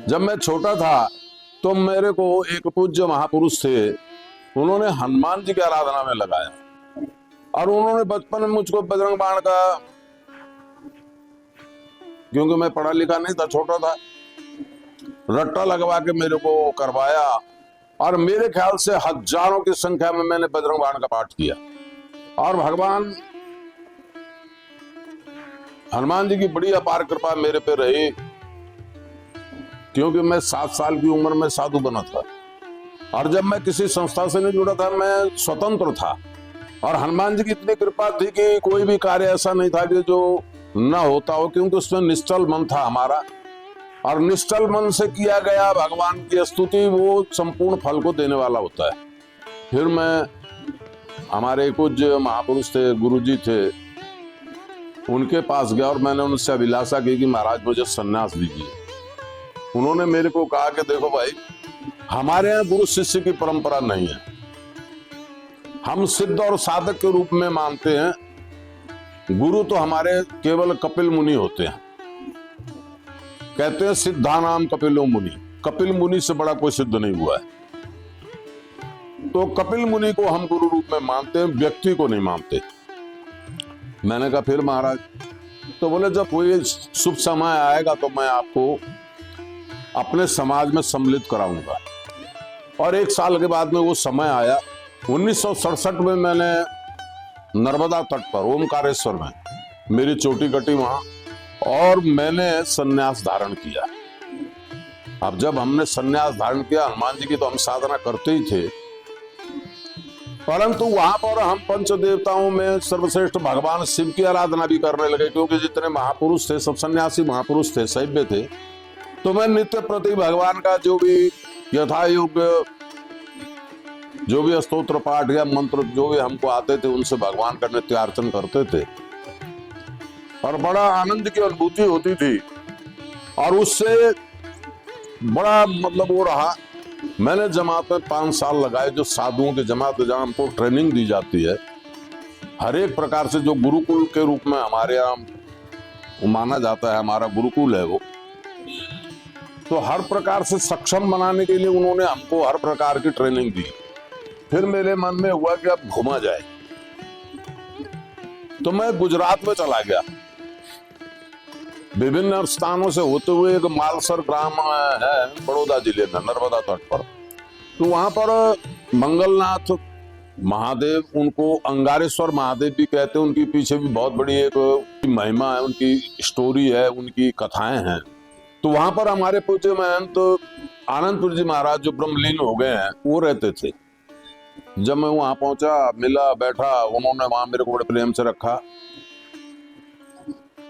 जब मैं छोटा था तो मेरे को एक पूज्य महापुरुष थे, उन्होंने हनुमान जी की आराधना में लगाया और उन्होंने बचपन में मुझको बजरंग बाण का, क्योंकि मैं पढ़ा लिखा नहीं था, छोटा था, रट्टा लगवा के मेरे को करवाया और मेरे ख्याल से हजारों की संख्या में मैंने बजरंग बाण का पाठ किया। और भगवान हनुमान जी की बड़ी अपार कृपा मेरे पे रही, क्योंकि मैं 7 साल की उम्र में साधु बना था और जब मैं किसी संस्था से नहीं जुड़ा था, मैं स्वतंत्र था। और हनुमान जी की इतनी कृपा थी कि कोई भी कार्य ऐसा नहीं था कि जो न होता हो, क्योंकि उसमें निश्चल मन था हमारा, और निश्चल मन से किया गया भगवान की स्तुति वो संपूर्ण फल को देने वाला होता है। फिर मैं, हमारे कुछ महापुरुष थे, गुरुजी थे, उनके पास गया और मैंने उनसे अभिलाषा की कि महाराज मुझे सन्यास दीजिए। उन्होंने मेरे को कहा कि देखो भाई, हमारे यहाँ गुरु शिष्य की परंपरा नहीं है, हम सिद्ध और साधक के रूप में मानते हैं। गुरु तो हमारे केवल कपिल मुनि होते हैं, कहते हैं सिद्धानाम कपिलो मुनि, कपिल मुनि से बड़ा कोई सिद्ध नहीं हुआ है। तो कपिल मुनि को हम गुरु रूप में मानते हैं, व्यक्ति को नहीं मानते। मैंने कहा फिर महाराज? तो बोले जब कोई शुभ समय आएगा तो मैं आपको अपने समाज में सम्मिलित कराऊंगा। और 1 साल के बाद में वो समय आया। 1967 में मैंने नर्मदा तट पर ओमकारेश्वर में मेरी चोटी कटी वहां, और मैंने सन्यास धारण किया। अब जब हमने सन्यास धारण किया, हनुमान जी की तो हम साधना करते ही थे, परंतु वहां पर हम पंच देवताओं में सर्वश्रेष्ठ भगवान शिव की आराधना भी करने लगे, क्योंकि जितने महापुरुष थे सब सन्यासी महापुरुष थे, सभ्य थे। तो मैं नित्य प्रति भगवान का जो भी यथा योग्य, जो भी स्तोत्र पाठ या मंत्र जो भी हमको आते थे, उनसे भगवान का नित्य अर्चन करते थे और बड़ा आनंद की अनुभूति होती थी। और उससे बड़ा मतलब वो रहा, मैंने जमात में 5 साल लगाए, जो साधुओं की जमात, जहां हमको ट्रेनिंग दी जाती है हर एक प्रकार से, जो गुरुकुल के रूप में हमारे यहाँ माना जाता है, हमारा गुरुकुल है वो। तो हर प्रकार से सक्षम बनाने के लिए उन्होंने हमको हर प्रकार की ट्रेनिंग दी। फिर मेरे मन में हुआ कि अब घूमा जाए, तो मैं गुजरात में चला गया। विभिन्न स्थानों से होते हुए एक मालसर ग्राम है बड़ौदा जिले में, नर्मदा तट पर। तो वहां पर मंगलनाथ महादेव, उनको अंगारेश्वर महादेव भी कहते हैं, उनकी पीछे भी बहुत बड़ी एक महिमा है, उनकी स्टोरी है, उनकी कथाएं हैं। तो वहां पर हमारे पूज्य महंत आनंदपुर जी महाराज, जो ब्रह्मलीन हो गए हैं, वो रहते थे। जब मैं वहां पहुंचा, मिला, बैठा, उन्होंने वहां मेरे को बड़े प्रेम से रखा,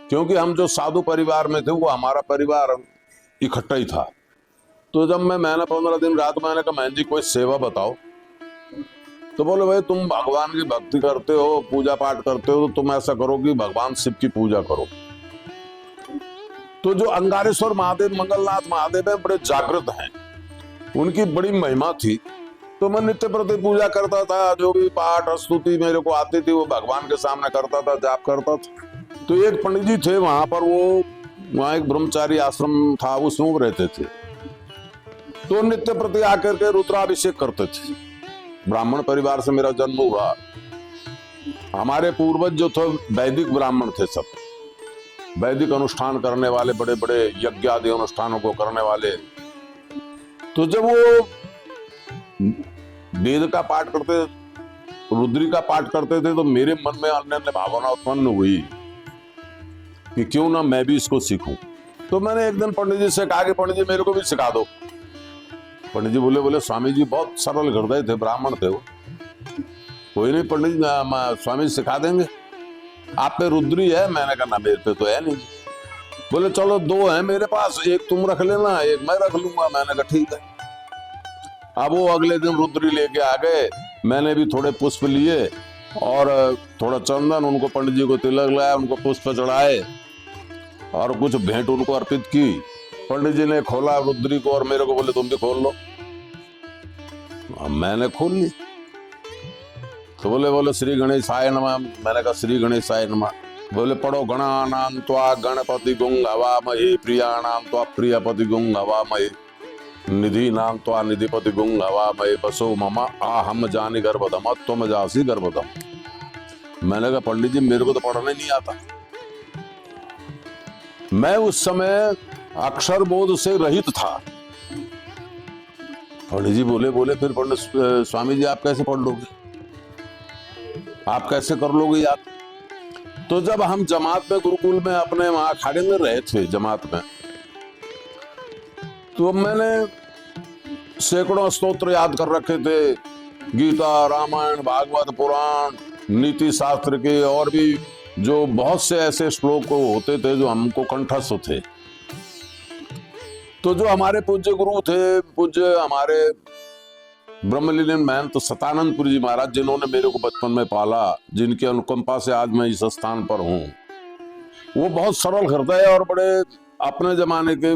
क्योंकि हम जो साधु परिवार में थे वो हमारा परिवार इकट्ठा ही था। तो जब मैंने 15 दिन रात, मैंने कहा महंत जी कोई सेवा बताओ। तो बोले भाई तुम भगवान की भक्ति करते हो, पूजा पाठ करते हो, तो तुम ऐसा करो कि भगवान शिव की पूजा करो। तो जो अंगारेश्वर महादेव, मंगलनाथ महादेव है, बड़े जागृत हैं, उनकी बड़ी महिमा थी। तो मैं नित्य प्रति पूजा करता था, जो भी पाठ स्तुति मेरे को आती थी वो भगवान के सामने करता था, जाप करता था। तो एक पंडित जी थे वहां पर, वो वहां एक ब्रह्मचारी आश्रम था, उसमें वो रहते थे। तो नित्य प्रति आकर के रुद्राभिषेक करते थे। ब्राह्मण परिवार से मेरा जन्म हुआ। हमारे पूर्वज जो थे वैदिक ब्राह्मण थे, सब वैदिक अनुष्ठान करने वाले, बड़े बड़े यज्ञ आदि अनुष्ठानों को करने वाले। तो जब वो वेद का पाठ करते, रुद्री का पाठ करते थे, तो मेरे मन में अन्य भावना उत्पन्न हुई कि क्यों ना मैं भी इसको सीखूं। तो मैंने एक दिन पंडित जी से कहा कि पंडित जी मेरे को भी सिखा दो। पंडित जी बोले स्वामी जी बहुत सरल हृदय थे, ब्राह्मण थे वो। कोई नहीं पंडित जी, स्वामी जी सिखा देंगे। आप पे रुद्री है? मैंने कहा ना मेरे पे तो है नहीं। बोले चलो 2 है मेरे पास, एक तुम रख लेना, एक मैं रख लूंगा। मैंने कहा ठीक है। अब वो अगले दिन रुद्री लेके आ गए। मैंने भी थोड़े पुष्प लिए और थोड़ा चंदन, उनको पंडित जी को तिलक लगाया, उनको पुष्प चढ़ाए और कुछ भेंट उनको अर्पित की। पंडित जी ने खोला रुद्री को और मेरे को बोले तुम भी खोल लो। मैंने खोल ली। तो बोले श्री गणेशाय नमः। मैंने कहा श्री गणेशाय नमः। बोले पढ़ो गणानां त्वा गणपति गुं हवामहे प्रियाणां त्वा प्रियपति गुं हवामहे निधि नाम त्वा निधिपति गुं हवामहे बसो ममा आहम जानि गर्भधम त्वम जासी गर्भधम। मैंने कहा पंडित जी मेरे को तो पढ़ने नहीं आता, मैं उस समय अक्षर बोध से रहित था। पंडित जी बोले फिर पंडित स्वामी जी आप कैसे पढ़ लोगे, आप कैसे कर लोगे याद। तो जब हम जमात में गुरुकुल में अपने वहां अखाड़े में रहे थे जमात में, तो मैंने सैकड़ों स्तोत्र याद कर रखे थे, गीता रामायण भागवत पुराण नीति शास्त्र के और भी जो बहुत से ऐसे श्लोक होते थे जो हमको कंठस्थ थे। तो जो हमारे पूज्य गुरु थे, पूज्य हमारे ब्रह्मलीन महंत सतानंदपुरी जी महाराज, जिन्होंने मेरे को बचपन में पाला, जिनके अनुकंपा से आज मैं इस स्थान पर हूं, वो बहुत सरल हृदय और बड़े अपने जमाने के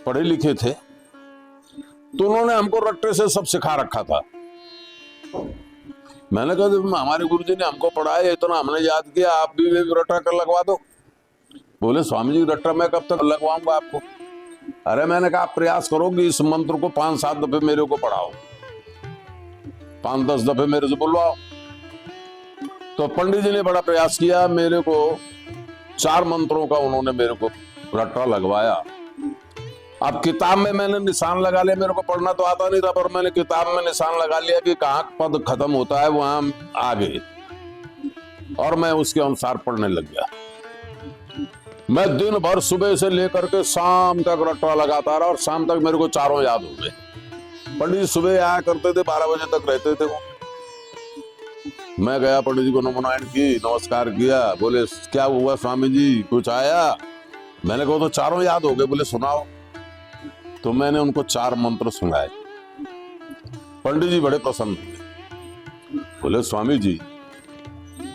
पढ़े लिखे थे। तो उन्होंने हमको रट्टे से सब सिखा रखा था। मैंने कहा हमारे गुरुजी ने हमको पढ़ाया, इतना हमने याद किया, आप भी रट्टा कर लगवा दो। बोले स्वामी जी रट्टा मैं कब तक लगवाऊंगा आपको। अरे मैंने कहा आप प्रयास करोगे इस मंत्र को 5-7 दफे मेरे को पढ़ाओ, 5-10 दफे मेरे से बुलवाओ। तो पंडित जी ने बड़ा प्रयास किया, मेरे को 4 मंत्रों का उन्होंने मेरे को रट्टा लगवाया। अब किताब में मैंने निशान लगा लिया, मेरे को पढ़ना तो आता नहीं था, पर मैंने किताब में निशान लगा लिया कि कहाँ पद खत्म होता है वहां आगे, और मैं उसके अनुसार पढ़ने लग गया। मैं दिन भर सुबह से लेकर के शाम तक रट्टा लगाता रहा, और शाम तक मेरे को चारों याद हो गए। पंडित जी सुबह आया करते थे, 12 बजे तक रहते थे वो। मैं गया, पंडित जी को नमोनायण की, नमस्कार किया। बोले क्या हुआ स्वामी जी, कुछ आया। मैंने कहा तो चारों याद हो गए। बोले सुनाओ। तो मैंने उनको 4 मंत्र सुनाए। पंडित जी बड़े प्रसन्न हुए। बोले स्वामी जी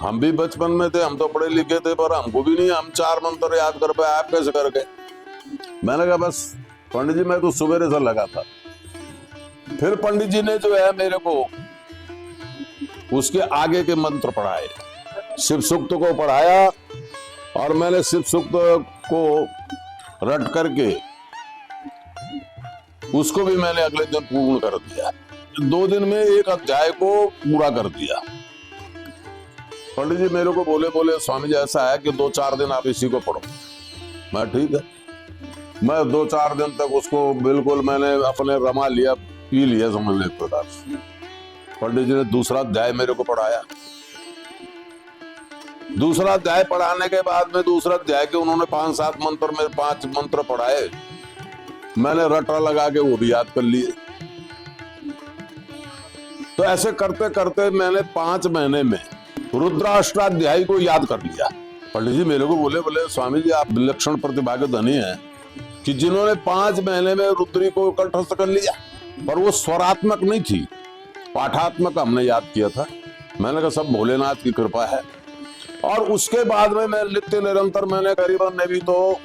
हम भी बचपन में थे, हम तो पढ़े लिखे थे, पर हमको भी नहीं, हम 4 मंत्र याद कर पाए, आप कैसे कर गए। मैंने कहा बस पंडित जी मैं तो सुबह से लगा था। फिर पंडित जी ने जो है मेरे को उसके आगे के मंत्र पढ़ाए, शिव सूक्त को पढ़ाया, और मैंने शिव सूक्त को रट करके उसको भी मैंने अगले दिन पूर्ण कर दिया। 2 दिन में 1 अध्याय को पूरा कर दिया। पंडित जी मेरे को बोले स्वामी जी ऐसा है कि 2-4 दिन आप इसी को पढ़ो। मैं ठीक है, मैं 2-4 दिन तक उसको बिल्कुल मैंने अपने रमा लिया, पी लिया समझ ले प्रकार से। पंडित जी ने दूसरा अध्याय मेरे को पढ़ाया। दूसरा अध्याय पढ़ाने के बाद में दूसरा अध्याय के उन्होंने 5-7 मंत्र में 5 मंत्र पढ़ाए, मैंने रट्टा लगा के वो भी याद कर लिए। तो ऐसे करते करते मैंने 5 महीने में रुद्राष्टाध्याय को याद कर लिया। पंडित जी मेरे को बोले स्वामी जी आप विलक्षण प्रतिभा के धनी हैं कि जिन्होंने 5 महीने में रुद्री को कंठस्थ कर लिया, पर वो स्वरात्मक नहीं थी, पाठात्मक हमने याद किया था। मैंने कहा सब भोलेनाथ की कृपा है। और उसके बाद में मैं नित्य निरंतर मैंने करीबन ने भी तो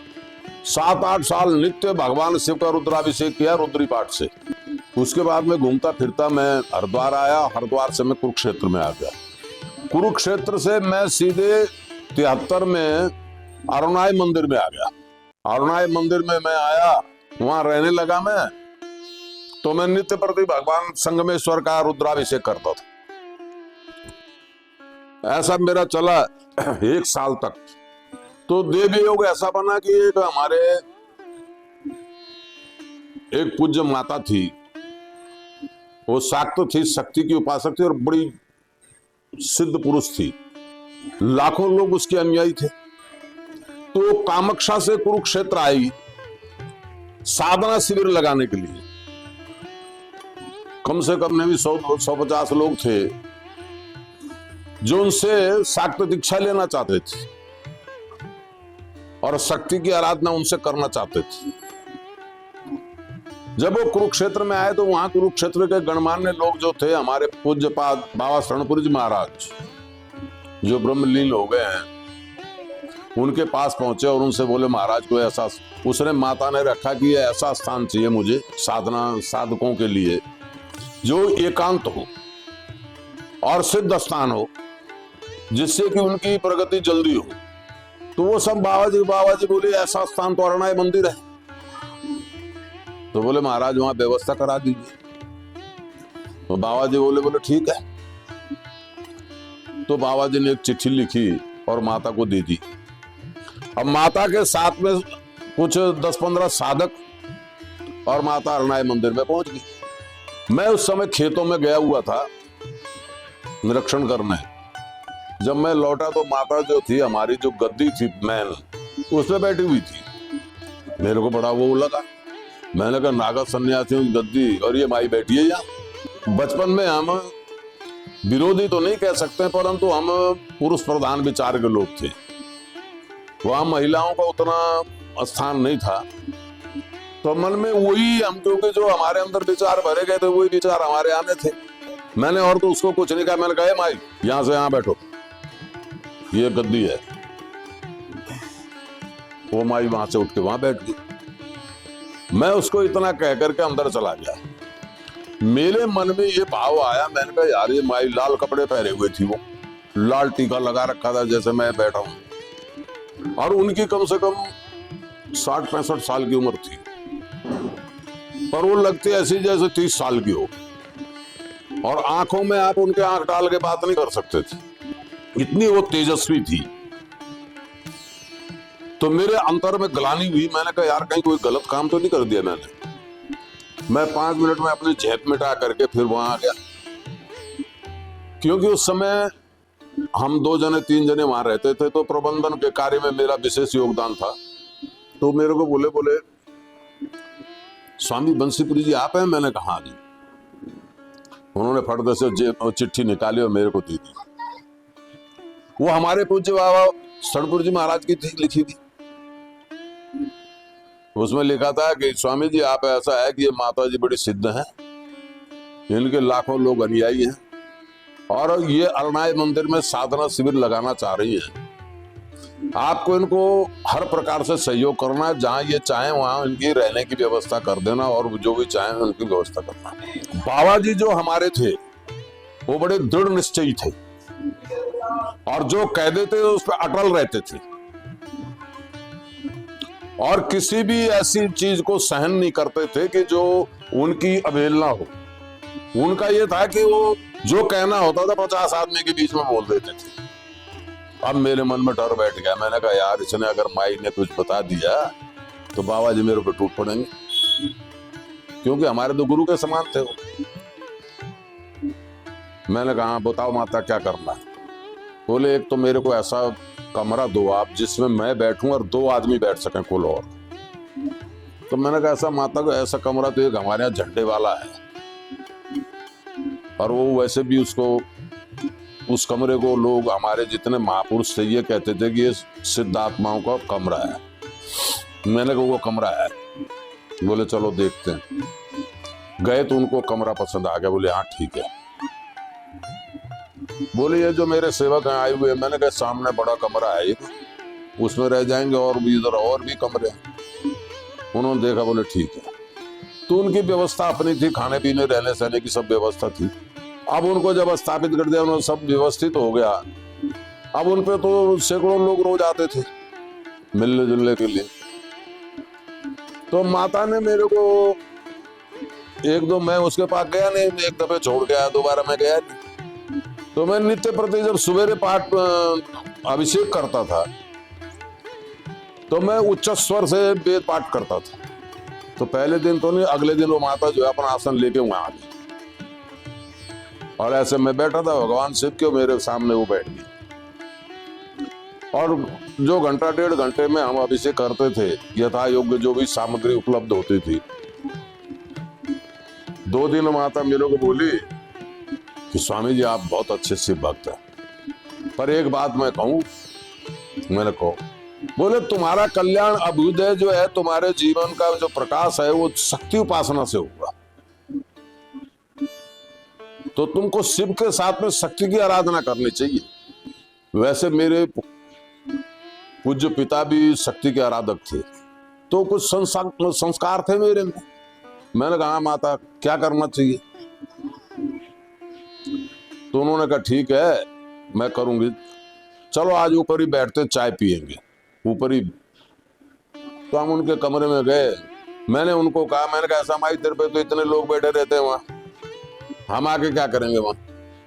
7-8 साल नित्य भगवान शिव का रुद्राभिषेक किया रुद्री पाठ से। उसके बाद में घूमता फिरता मैं हरिद्वार आया, हरिद्वार से मैं कुरुक्षेत्र में आ गया। कुरुक्षेत्र से मैं सीधे 73 में अरुणाई मंदिर में आ गया। अरुणाई मंदिर में मैं आया, वहां रहने लगा मैं। तो मैं नित्य प्रति भगवान संगमेश्वर का रुद्राभिषेक करता था। ऐसा मेरा चला 1 साल तक। तो देवी योग ऐसा बना कि एक हमारे एक पूज्य माता थी, वो शाक्त थी, शक्ति की उपासक थी और बड़ी सिद्ध पुरुष थी। लाखों लोग उसके अनुयायी थे। तो कामाख्या से कुरुक्षेत्र आई साधना शिविर लगाने के लिए। कम से कम में भी 100-150 लोग थे जो उनसे शाक्त दीक्षा लेना चाहते थे और शक्ति की आराधना उनसे करना चाहते थे। जब वो कुरुक्षेत्र में आए तो वहां कुरुक्षेत्र के गणमान्य लोग जो थे, हमारे पूज्यपाद बाबा शरणपुरी जी महाराज जो ब्रह्मलीन हो गए हैं, उनके पास पहुंचे और उनसे बोले महाराज को ऐसा, उसने माता ने रखा कि ये ऐसा स्थान चाहिए मुझे साधना साधकों के लिए जो एकांत हो और सिद्ध स्थान हो, जिससे कि उनकी प्रगति जल्दी हो। तो वो सब बाबा जी बोले ऐसा स्थान तो अरणाई मंदिर है। तो बोले महाराज वहां व्यवस्था करा दीजिए। तो बाबा जी बोले ठीक है। तो बाबा जी ने एक चिट्ठी लिखी और माता को दे दी। अब माता के साथ में कुछ 10-15 साधक और माता अरणाई मंदिर में पहुंच गई। मैं उस समय खेतों में गया हुआ था निरीक्षण करने। जब मैं लौटा तो माता जो थी हमारी, जो गद्दी थी मैन, उस पे बैठी हुई थी। मेरे को बड़ा वो लगा। मैंने कहा नागद सन्यासियों की गद्दी और ये माई बैठी है यहाँ। बचपन में हम विरोधी तो नहीं कह सकते, परंतु हम पुरुष प्रधान विचार के लोग थे। वहां महिलाओं का उतना स्थान नहीं था। तो मन में वही हम, क्योंकि जो हमारे अंदर विचार भरे गए थे वही विचार हमारे आने थे। मैंने और तो उसको कुछ नहीं कहा। मैंने कहा माई यहां से यहां बैठो, ये गद्दी है। वो माई वहां से उठ के वहां बैठ गई। मैं उसको इतना कह करके अंदर चला गया। मेरे मन में ये भाव आया, मैंने कहा यार ये माई लाल कपड़े पहने हुए थी, वो लाल टीका लगा रखा था जैसे मैं बैठा हूं, और उनकी कम से कम 60-65 साल की उम्र थी, पर वो लगती ऐसी जैसे 30 साल की हो। और आंखों में आप उनके आंख डाल के बात नहीं कर सकते थे, इतनी वो तेजस्वी थी। तो मेरे अंतर में ग्लानि हुई। मैंने कहा यार कहीं कोई गलत काम तो नहीं कर दिया मैंने। मैं 5 मिनट में अपनी झेप मिटा करके फिर वहां आ गया, क्योंकि उस समय हम 2 जने 3 जने वहां रहते थे। तो प्रबंधन के कार्य में मेरा विशेष योगदान था। तो मेरे को बोले स्वामी बंसीपुरी जी आप हैं? मैंने कहा हाँ जी। उन्होंने फट से चिट्ठी निकाली और मेरे को दे दी। वो हमारे पूज्य बाबा सणपुर जी महाराज की थी, लिखी थी। उसमें लिखा था कि स्वामी जी आप, ऐसा है कि ये माता जी बड़ी सिद्ध हैं, इनके लाखों लोग अनुयायी हैं, और ये अरणाई मंदिर में साधना शिविर लगाना चाह रही हैं। आपको इनको हर प्रकार से सहयोग करना है, जहां ये चाहें वहां इनकी रहने की व्यवस्था कर देना, और जो भी चाहें उनकी व्यवस्था करना। बाबा जी जो हमारे थे वो बड़े दृढ़ निश्चयी थे, और जो कह देते उस पर अटल रहते थे, और किसी भी ऐसी चीज को सहन नहीं करते थे कि जो उनकी अवहेलना हो। उनका ये था कि वो जो कहना होता था 50 आदमी के बीच में बोल देते थे। अब मेरे मन में डर बैठ गया। मैंने कहा यार इसने अगर माई ने कुछ बता दिया तो बाबा जी मेरे पे टूट पड़ेंगे, क्योंकि हमारे तो गुरु के समान थे वो। मैंने कहा बताओ माता क्या करना है? बोले एक तो मेरे को ऐसा कमरा दो आप जिसमें मैं बैठूं और 2 आदमी बैठ सकें कुल। और तो मैंने कहा ऐसा माता को ऐसा कमरा तो एक हमारे यहाँ झंडे वाला है, और वो वैसे भी उसको, उस कमरे को लोग हमारे जितने महापुरुष थे ये कहते थे कि ये सिद्धात्माओं का कमरा है। मैंने कहा वो कमरा है। बोले चलो देखते हैं। गए तो उनको कमरा पसंद आ गया। बोले हाँ ठीक है। बोले ये जो मेरे सेवक हैं आए हुए, मैंने कहा सामने बड़ा कमरा है एक, उसमें रह जाएंगे, और भी इधर और भी कमरे हैं। उन्होंने देखा, बोले ठीक है। तो उनकी व्यवस्था अपनी थी, खाने पीने रहने सहने की सब व्यवस्था थी। अब उनको जब स्थापित कर दिया, उन्होंने सब व्यवस्थित हो गया। अब उन पे तो सैकड़ों लोग रोज आते थे मिलने जुलने के लिए। तो माता ने मेरे को 1-2, मैं उसके पास गया नहीं, एक दफे छोड़ के आया, दोबारा मैं गया नहीं। तो मैं नित्य प्रति जब सवेरे पाठ अभिषेक करता था तो मैं उच्च स्वर से वेद पाठ करता था। तो पहले दिन तो नहीं, अगले दिन वो माता जो है अपना आसन लेके वहां आ गई, और ऐसे मैं बैठा था, भगवान शिव के मेरे सामने वो बैठ गई। और जो घंटा 1.5 घंटे में हम अभिषेक करते थे, यथा योग्य जो भी सामग्री उपलब्ध होती थी। 2 दिन माता मेरे को बोली कि स्वामी जी आप बहुत अच्छे शिव भक्त हैं, पर एक बात मैं कहूं। मैंने कहो। बोले तुम्हारा कल्याण अभ्युदय जो है, तुम्हारे जीवन का जो प्रकाश है वो शक्ति उपासना से होगा। तो तुमको शिव के साथ में शक्ति की आराधना करनी चाहिए। वैसे मेरे पूज्य पिता भी शक्ति के आराधक थे, तो कुछ संस्कार थे मेरे में। मैंने कहा माता क्या करना चाहिए? तो उन्होंने कहा ठीक है मैं करूंगी, चलो आज ऊपर ही बैठते चाय पियेंगे। ऊपर ही। तो हम उनके कमरे में गए, मैंने उनको कहा, मैंने कहा ऐसा माई तेरे पे तो इतने लोग बैठे रहते हैं वहां, हम आके क्या करेंगे वहां?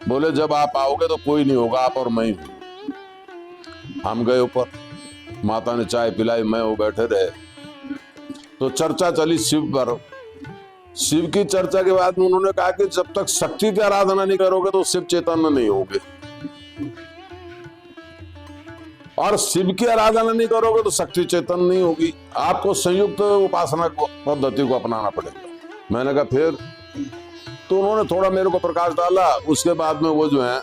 बोले जब आप आओगे तो कोई नहीं होगा, आप और मैं ही हूं। हम गए ऊपर, माता ने चाय पिलाई, मैं वो बैठे रहे, तो चर्चा चली शिव पर। शिव की चर्चा के बाद में उन्होंने कहा कि जब तक शक्ति की आराधना नहीं करोगे तो शिव चैतन्य नहीं होगे, और शिव की आराधना नहीं करोगे तो शक्ति चैतन्य नहीं होगी, आपको संयुक्त उपासना पद्धति को अपनाना पड़ेगा। मैंने कहा फिर? तो उन्होंने थोड़ा मेरे को प्रकाश डाला। उसके बाद में वो जो है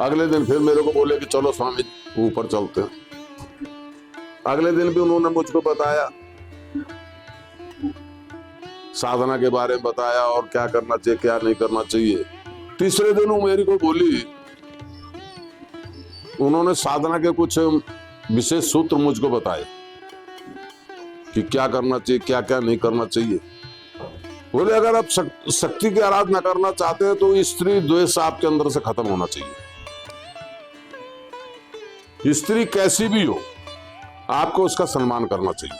अगले दिन फिर मेरे को बोले कि चलो स्वामी ऊपर चलते हैं। अगले दिन भी उन्होंने मुझको बताया, साधना के बारे में बताया और क्या करना चाहिए क्या नहीं करना चाहिए। तीसरे दिन वो मेरी को बोली, उन्होंने साधना के कुछ विशेष सूत्र मुझको बताए कि क्या करना चाहिए क्या क्या नहीं करना चाहिए। बोले अगर आप शक्ति की आराधना करना चाहते हैं तो स्त्री द्वेष आपके अंदर से खत्म होना चाहिए। स्त्री कैसी भी हो आपको उसका सम्मान करना चाहिए,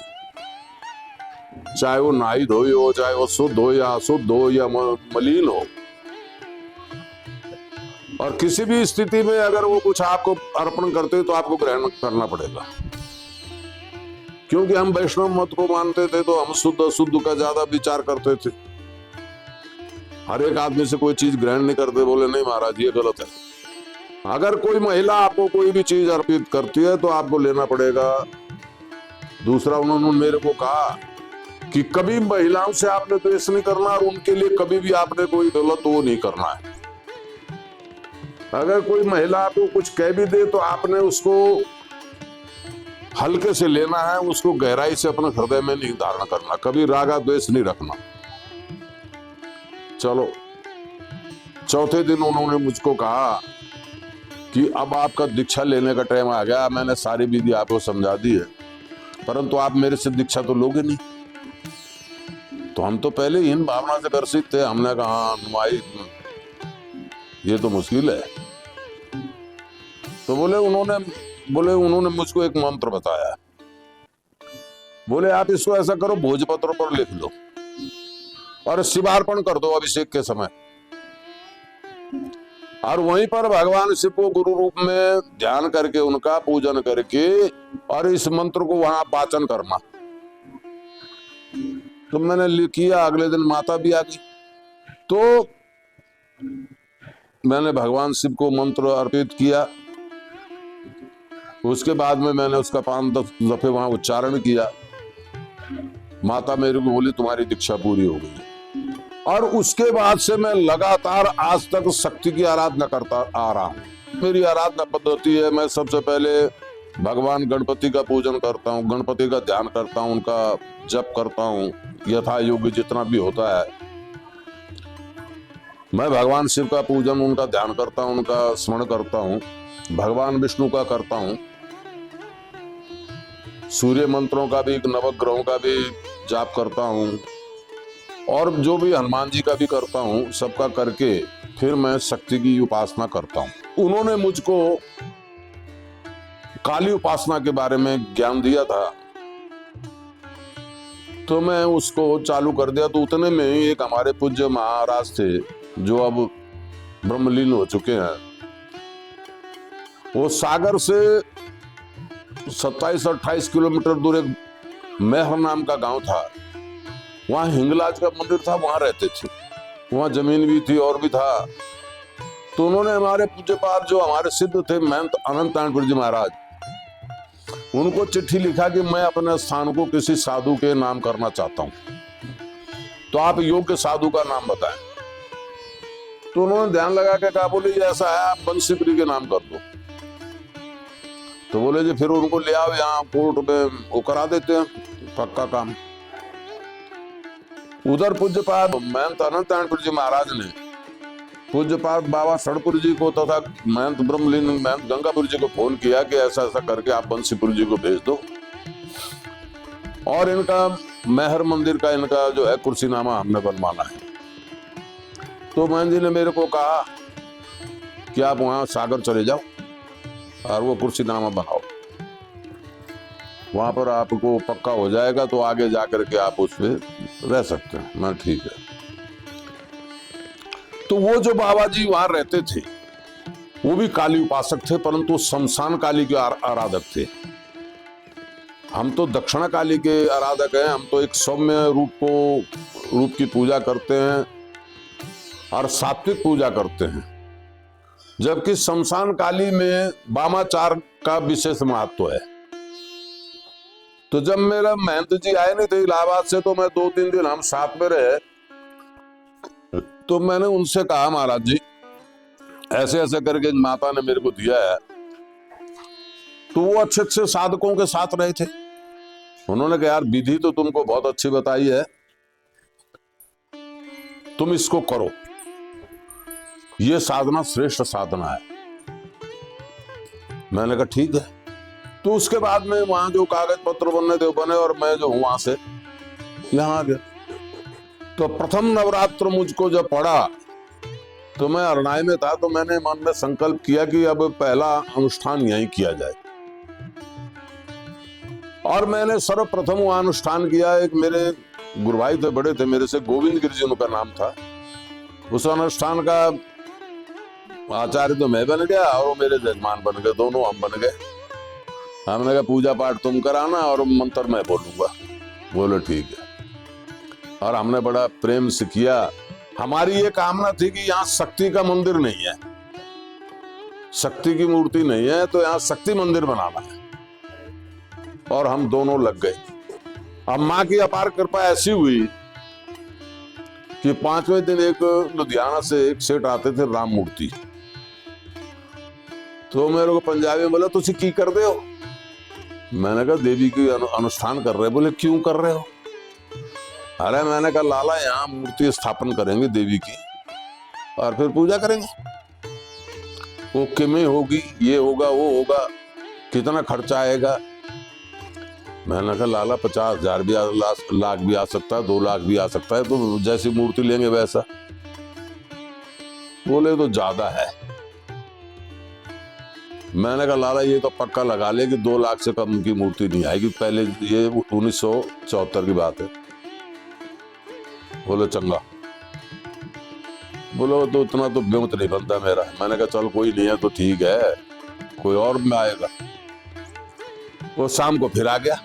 चाहे वो नहाई धोई हो, चाहे वो शुद्ध हो या अशुद्ध हो या मलिन हो। और किसी भी स्थिति में अगर वो कुछ आपको अर्पण करते हैं तो आपको ग्रहण करना पड़ेगा, क्योंकि हम वैष्णव मत को मानते थे तो हम शुद्ध अशुद्ध का ज्यादा विचार करते थे। हर एक आदमी से कोई चीज ग्रहण नहीं करते, बोले नहीं महाराज ये गलत है। अगर कोई महिला आपको कोई भी चीज अर्पित करती है तो आपको लेना पड़ेगा। दूसरा उन्होंने मेरे को कहा कि कभी महिलाओं से आपने द्वेष नहीं करना और उनके लिए कभी भी आपने कोई गलत वो नहीं करना है। अगर कोई महिला आपको कुछ कह भी दे तो आपने उसको हल्के से लेना है, उसको गहराई से अपने हृदय में नहीं धारण करना, कभी रागा द्वेष नहीं रखना। चलो चौथे दिन उन्होंने मुझको कहा कि अब आपका दीक्षा लेने का टाइम आ गया, मैंने सारी विधि आपको समझा दी है, परंतु आप मेरे से दीक्षा तो लोगे नहीं। तो हम तो पहले इन भावना से ग्रसित थे, हमने कहा नुमाई ये तो मुश्किल है। तो बोले उन्होंने मुझको एक मंत्र बताया। बोले आप इसको ऐसा करो, भोजपत्र पर लिख लो और शिवार्पण कर दो अभिषेक के समय, और वहीं पर भगवान शिव को गुरु रूप में ध्यान करके उनका पूजन करके और इस मंत्र को वहां वाचन करना। तो मैंने किया। अगले दिन माता भी आ गई, तो मैंने भगवान शिव को मंत्र अर्पित किया। उसके बाद में मैंने उसका 5-10 दफे वहां उच्चारण किया। माता मेरे को बोली तुम्हारी दीक्षा पूरी हो गई। और उसके बाद से मैं लगातार आज तक शक्ति की आराधना करता आ रहा हूँ। मेरी आराधना पद्धति है, मैं सबसे पहले भगवान गणपति का पूजन करता हूँ, गणपति का ध्यान करता हूँ, उनका जप करता हूँ यथा योग्य जितना भी होता है। मैं भगवान शिव का पूजन उनका ध्यान करता हूँ, उनका स्मरण करता हूँ, भगवान विष्णु का करता हूँ, सूर्य मंत्रों का भी, नवग्रहों का भी जाप करता हूँ, और जो भी हनुमान जी का भी करता हूँ। सबका करके फिर मैं शक्ति की उपासना करता हूँ। उन्होंने मुझको काली उपासना के बारे में ज्ञान दिया था, तो मैं उसको चालू कर दिया। तो उतने में ही एक हमारे पूज्य महाराज थे जो अब ब्रह्मलीन हो चुके हैं, वो सागर से 27-28 किलोमीटर दूर एक मेहर नाम का गांव था, वहां हिंगलाज का मंदिर था, वहां रहते थे, वहां जमीन भी थी और भी था। तो उन्होंने हमारे पूज्यपाद जो हमारे सिद्ध थे महंत अनंतानपुर जी महाराज, उनको चिट्ठी लिखा कि मैं अपने स्थान को किसी साधु के नाम करना चाहता हूं, तो आप योग्य साधु का नाम बताएं। तो उन्होंने ध्यान लगा के कहा, बोले ये ऐसा है आप बंसीपुरी के नाम कर दो। तो बोले जी फिर उनको ले आओ यहाँ कोर्ट में, वो करा देते हैं पक्का काम। उधर पूज्यपाद महंत अनंतानपुर जी महाराज ने पूज्यपाद बाबा सड़पुर जी को तथा महंत ब्रह्मलीन महंत गंगापुर जी को फोन किया कि ऐसा ऐसा करके आप बंसीपुर जी को भेज दो, और इनका मेहर मंदिर का इनका जो है कुर्सीनामा हमने बनवाना है। तो महंत जी ने मेरे को कहा कि आप वहां सागर चले जाओ और वो कुर्सीनामा बनाओ। वहां पर आपको पक्का हो जाएगा तो आगे जाकर के आप उस पर रह सकते हैं। मैं ठीक है। तो वो जो बाबा जी वहां रहते थे वो भी काली उपासक थे, परंतु शमशान काली के आराधक थे। हम तो दक्षिणा काली के आराधक हैं। हम तो एक सौम्य रूप की पूजा करते हैं और सात्विक पूजा करते हैं, जबकि शमशान काली में वामाचार का विशेष महत्व है। तो जब मेरा महंत जी आए नहीं थे इलाहाबाद से, तो मैं 2-3 दिन हम साथ में रहे। तो मैंने उनसे कहा, महाराज जी ऐसे ऐसे करके माता ने मेरे को दिया है। तो वो अच्छे अच्छे साधकों के साथ रहे थे। उन्होंने कहा, यार विधि तो तुमको बहुत अच्छी बताई है, तुम इसको करो, ये साधना श्रेष्ठ साधना है। मैंने कहा ठीक है। तो उसके बाद में वहां जो कागज पत्र बनने थे बने, और मैं जो हूं वहां से यहां आ गया। तो प्रथम नवरात्र मुझको जब पड़ा तो मैं अरनाई में था, तो मैंने मन में संकल्प किया कि अब पहला अनुष्ठान यहीं किया जाए। और मैंने सर्वप्रथम वहां अनुष्ठान किया। एक मेरे गुरु भाई थे, बड़े थे मेरे से, गोविंद गिरी जी उनका नाम था। उस अनुष्ठान का आचार्य तो मैं बन गया और वो मेरे जजमान बन गए, दोनों हम बन गए। हमने कहा पूजा पाठ तुम कराना और मंत्र मैं बोलूंगा। बोलो ठीक है। और हमने बड़ा प्रेम से किया। हमारी ये कामना थी कि यहाँ शक्ति का मंदिर नहीं है, शक्ति की मूर्ति नहीं है, तो यहाँ शक्ति मंदिर बनाना है। और हम दोनों लग गए। अब माँ की अपार कृपा ऐसी हुई कि 5वें दिन एक लुधियाना से एक सेठ आते थे, राम मूर्ति। तो मेरे को पंजाबी में बोला, तुसी की कर दे हो? मैंने कहा देवी की अनुष्ठान कर रहे। बोले क्यों कर रहे हो? अरे मैंने कहा लाला यहाँ मूर्ति स्थापन करेंगे देवी की और फिर पूजा करेंगे। वो किमें होगी, ये होगा वो होगा, कितना खर्चा आएगा? मैंने कहा लाला 50,000 भी लाख भी आ सकता है, 2 लाख भी आ सकता है, तो जैसी मूर्ति लेंगे वैसा। बोले तो ज्यादा है। मैंने कहा लाला ये तो पक्का लगा ले कि 2 लाख से कम की मूर्ति नहीं आएगी। पहले ये 1974 की बात है। बोले चंगा। बोलो तो उतना तो ब्योत नहीं बनता मेरा। मैंने कहा चल कोई नहीं है तो ठीक है, कोई और में आएगा। वो शाम को फिर आ गया।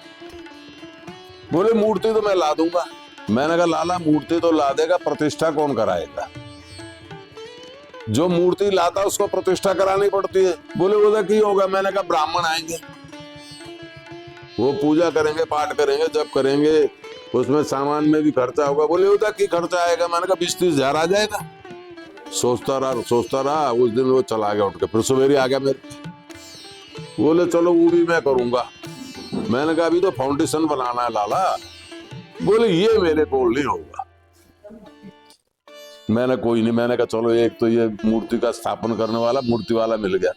बोले मूर्ति तो मैं ला दूंगा। मैंने कहा लाला मूर्ति तो ला देगा, प्रतिष्ठा कौन कराएगा? जो मूर्ति लाता उसको प्रतिष्ठा करानी पड़ती है। बोले उधर की होगा? मैंने कहा ब्राह्मण आएंगे, वो पूजा करेंगे, पाठ करेंगे, जब करेंगे, उसमें सामान में भी खर्चा होगा। बोले उधर की खर्चा आएगा? मैंने कहा 20-30 हजार आ जाएगा। सोचता रहा। उस दिन वो चला गया उठ के, फिर सवेरे आ गया मेरे। बोले चलो वो भी मैं करूंगा। मैंने कहा अभी तो फाउंडेशन बनाना है लाला। बोले ये मेरे को नहीं होगा। मैंने कोई नहीं। मैंने कहा चलो एक तो ये मूर्ति का स्थापन करने वाला मूर्ति वाला मिल गया।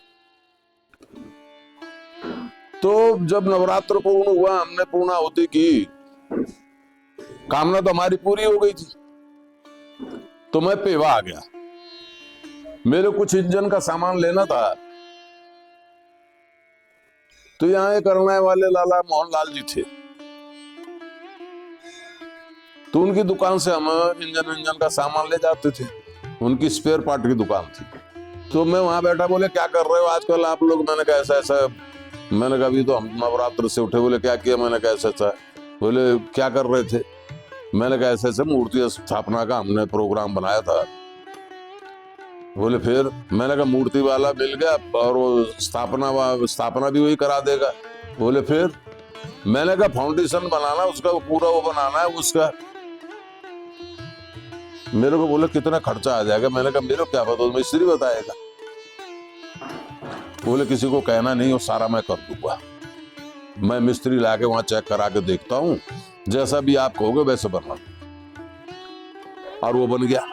तो जब नवरात्र पूर्ण हुआ, हमने पूर्णाहुति की, कामना तो हमारी पूरी हो गई थी। तो मैं पेवा आ गया। मेरे कुछ इंजन का सामान लेना था। तो यहाँ एक अरनाई वाले लाला मोहनलाल जी थे। तो उनकी दुकान से हम इंजन का सामान ले जाते थे। उनकी स्पेयर पार्ट की दुकान थी। तो मैं वहां बैठा। बोले क्या कर रहे हो आजकल आप लोग? मैंने कहा ऐसा ऐसा। मैंने कहा अभी तो हम नवरात्र से उठे। बोले क्या किया? मैंने कहा ऐसा ऐसा। बोले क्या कर रहे थे? मैंने कहा ऐसे ऐसे मूर्ति स्थापना का हमने प्रोग्राम बनाया था। बोले फिर? मैंने कहा मूर्ति वाला मिल गया और वो स्थापना भी वही करा देगा। बोले फिर? मैंने कहा फाउंडेशन बनाना उसका, पूरा वो बनाना है उसका। मेरे को बोले कितना खर्चा आ जाएगा? मैंने कहा मेरे को क्या पता, मिस्त्री बताएगा। बोले किसी को कहना नहीं, वो सारा मैं कर दूंगा। मैं मिस्त्री लाके वहां चेक करा के देखता हूं, जैसा भी आप कहोगे वैसे बनवा। और वो बन गया,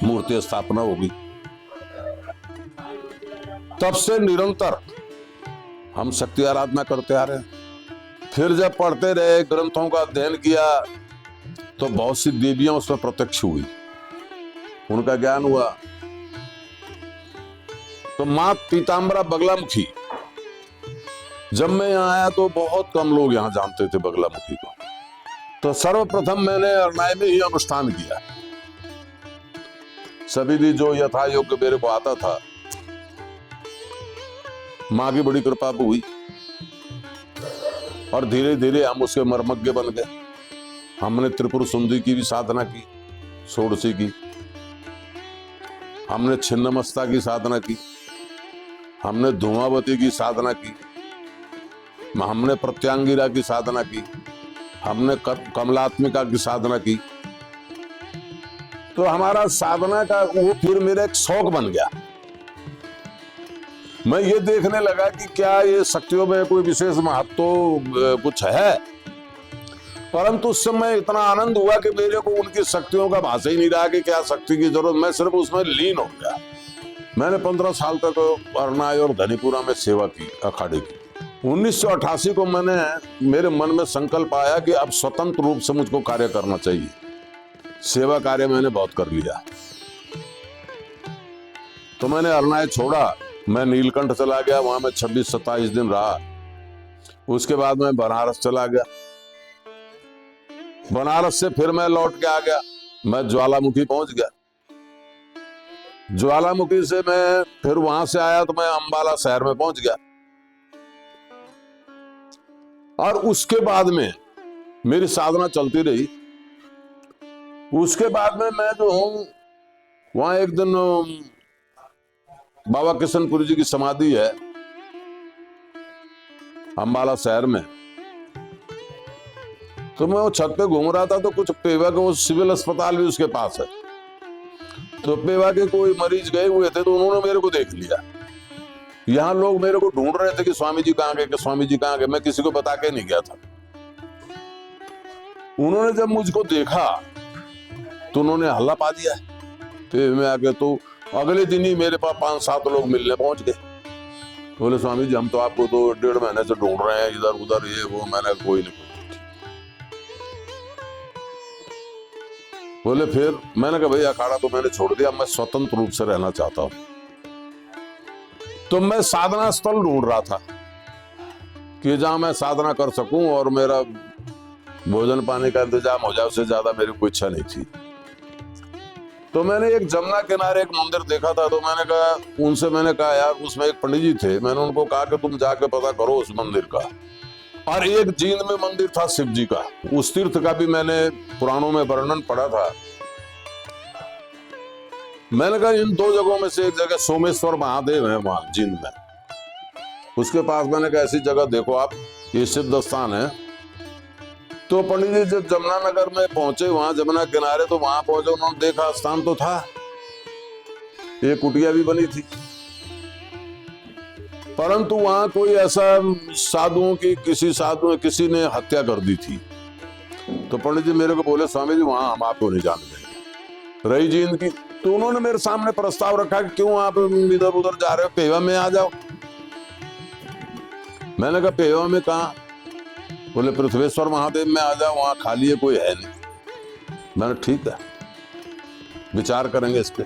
मूर्ति स्थापना होगी। तब से निरंतर हम शक्ति आराधना करते आ रहे हैं। फिर जब पढ़ते रहे, ग्रंथों का अध्ययन किया, तो बहुत सी देवियां उसमें प्रत्यक्ष हुई, उनका ज्ञान हुआ। तो मां पीताम्बरा बगलामुखी जब मैं यहाँ आया तो बहुत कम लोग यहाँ जानते थे बगलामुखी को। तो सर्वप्रथम मैंने अरनाई में ही अनुष्ठान किया। सभी भी जो यथा योग्य मेरे को आता था, माँ की बड़ी कृपा हुई और धीरे धीरे हम उसके मर्मज्ञ बन गए। हमने त्रिपुर सुंदरी की भी साधना की, षोडशी की, हमने छिन्नमस्ता की साधना की, हमने धूमावती की साधना की, हमने प्रत्यांगिरा की साधना की, हमने कमलात्मिका की साधना की। तो हमारा साधना का वो फिर मेरा एक शौक बन गया। मैं ये देखने लगा कि क्या ये शक्तियों में कोई विशेष महत्व कुछ है, परंतु उस समय इतना आनंद हुआ कि मेरे को उनकी शक्तियों का भाषा ही नहीं रहा कि क्या शक्ति की जरूरत, मैं सिर्फ उसमें लीन हो गया। मैंने 15 साल तक अरनाई और धनीपुरा में सेवा की, अखाड़े की। 1988 को मेरे मन में संकल्प आया कि अब स्वतंत्र रूप से मुझको कार्य करना चाहिए। सेवा कार्य मैंने बहुत कर लिया, तो मैंने अरनाई छोड़ा। मैं नीलकंठ चला गया, वहां मैं 26-27 दिन रहा। उसके बाद मैं बनारस चला गया। बनारस से फिर मैं लौट के आ गया, मैं ज्वालामुखी पहुंच गया। ज्वालामुखी से मैं फिर वहां से आया तो मैं अंबाला शहर में पहुंच गया। और उसके बाद में मेरी साधना चलती रही। उसके बाद में मैं जो हूं, वहां एक दिन बाबा किशनपुरी जी की समाधि है अंबाला शहर में। तो मैं वो छत पे घूम रहा था, तो कुछ पेवा के वो सिविल अस्पताल भी उसके पास है, तो पेवा के कोई मरीज गए हुए थे, तो उन्होंने मेरे को देख लिया। यहाँ लोग मेरे को ढूंढ रहे थे कि स्वामी जी कहाँ गए, स्वामी जी कहाँ गए। मैं किसी को बता के नहीं गया था। उन्होंने जब मुझको देखा तो उन्होंने हल्ला पा दिया पेवे में आके। तो अगले दिन ही मेरे पास 5-7 लोग मिलने पहुंच गए। बोले स्वामी जी हम तो आपको तो 1.5 महीने से ढूंढ रहे हैं, इधर उधर ये वो। मैंने कोई नहीं। बोले फिर? मैंने कहा भाई अखाड़ा तो मैंने छोड़ दिया, मैं स्वतंत्र रूप से रहना चाहता हूं। तो मैं साधना स्थल ढूंढ रहा था कि जहां मैं साधना कर सकूं और मेरा भोजन पानी का इंतजाम हो जाए, उससे ज्यादा मेरी कोई इच्छा नहीं थी। तो मैंने एक जमुना किनारे एक मंदिर देखा था, तो मैंने कहा उनसे, मैंने कहा यार उसमें एक पंडित जी थे, मैंने उनको कहा कि तुम जाके पता करो उस मंदिर का। और एक जींद में मंदिर था शिव जी का, उस तीर्थ का भी मैंने पुराणों में वर्णन पढ़ा था। मैंने कहा इन 2 जगहों में से एक जगह सोमेश्वर महादेव है वहां जींद में, उसके पास। मैंने कहा ऐसी जगह देखो आप, ये सिद्ध स्थान है। तो पंडित जी जब जमुना नगर में पहुंचे, वहां जमुना किनारे, तो वहां पहुंचे, उन्होंने देखा स्थान तो था, एक कुटिया भी बनी थी, परंतु वहां कोई ऐसा साधुओं की किसी ने हत्या कर दी थी। तो पंडित जी मेरे को बोले स्वामी जी वहां हम आपको नहीं जाने देंगे। रही जींद की, तो उन्होंने मेरे सामने प्रस्ताव रखा कि क्यों आप इधर उधर जा रहे हो, पेवा में आ जाओ। मैंने कहा पेवा में कहा? बोले पृथ्वेश्वर महादेव में आ जाओ, वहां खाली है, कोई है नहीं। मैंने ठीक है, विचार करेंगे इस पे।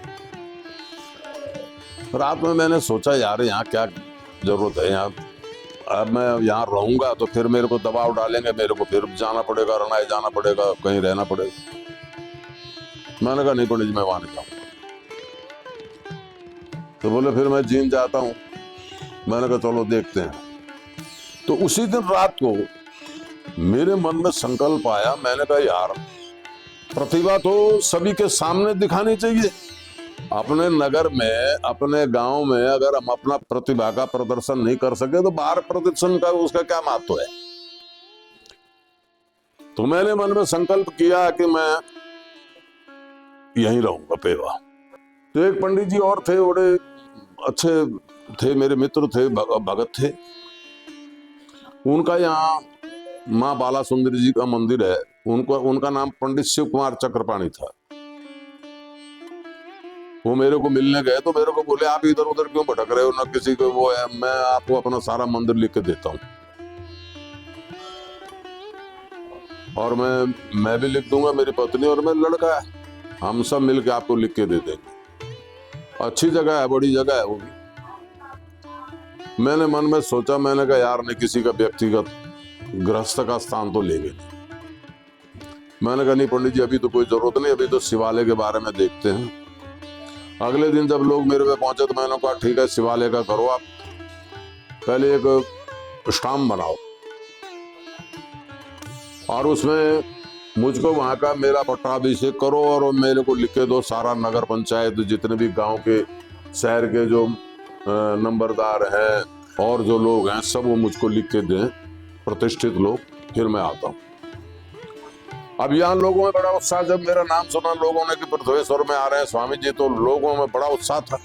रात में मैंने सोचा यार यहाँ क्या जरूरत है, यहाँ अब मैं यहाँ रहूंगा तो फिर मेरे को दबाव डालेंगे, मेरे को फिर जाना पड़ेगा, अरनाई जाना पड़ेगा, कहीं रहना पड़ेगा। मैंने कहा नहीं पंडित जी मैं वहां नहीं जाऊंगा। तो बोले फिर मैं जींद जाता हूँ। मैंने कहा चलो देखते हैं। तो उसी दिन रात को मेरे मन में संकल्प आया, मैंने कहा यार प्रतिभा तो सभी के सामने दिखानी चाहिए। अपने नगर में, अपने गांव में अगर हम अपना प्रतिभा का प्रदर्शन नहीं कर सके तो बाहर प्रदर्शन का उसका क्या महत्व है। तो मैंने मन में संकल्प किया कि मैं यहीं रहूंगा पेवा। तो एक पंडित जी और थे, बड़े अच्छे थे, मेरे मित्र थे, भगत थे। उनका यहाँ माँ बाला सुंदरी जी का मंदिर है, उनका नाम पंडित शिव कुमार चक्रपाणी था। वो मेरे को मिलने गए तो मेरे को बोले आप इधर उधर क्यों भटक रहे हो, ना किसी को वो है, मैं आपको अपना सारा मंदिर लिख के देता हूँ, और मैं भी लिख दूंगा, मेरी पत्नी और मेरा लड़का है, हम सब मिलके आपको लिख के दे देंगे। अच्छी जगह है, बड़ी जगह है वो भी। मैंने मन में सोचा, मैंने कहा यार नहीं, किसी का व्यक्तिगत गृहस्थ का स्थान तो लेंगे नहीं। मैंने कहा नहीं पंडित जी, अभी तो कोई जरूरत नहीं, अभी तो शिवालय के बारे में देखते हैं। अगले दिन जब लोग मेरे पे पहुंचे तो मैंने कहा ठीक है, शिवालय का करो आप, पहले एक स्टाम्प बनाओ और उसमें मुझको वहां का मेरा पट्टाभिषेक करो और मेरे को लिख के दो, सारा नगर पंचायत जितने भी गांव के शहर के जो नंबरदार हैं और जो लोग हैं सब वो मुझको लिख के दें, प्रतिष्ठित लोग, फिर मैं आता हूँ। अब यहाँ लोगों में बड़ा उत्साह, जब मेरा नाम सुना लोगों ने कि पृथ्वेश्वर में आ रहे हैं स्वामी जी, तो लोगों में बड़ा उत्साह था।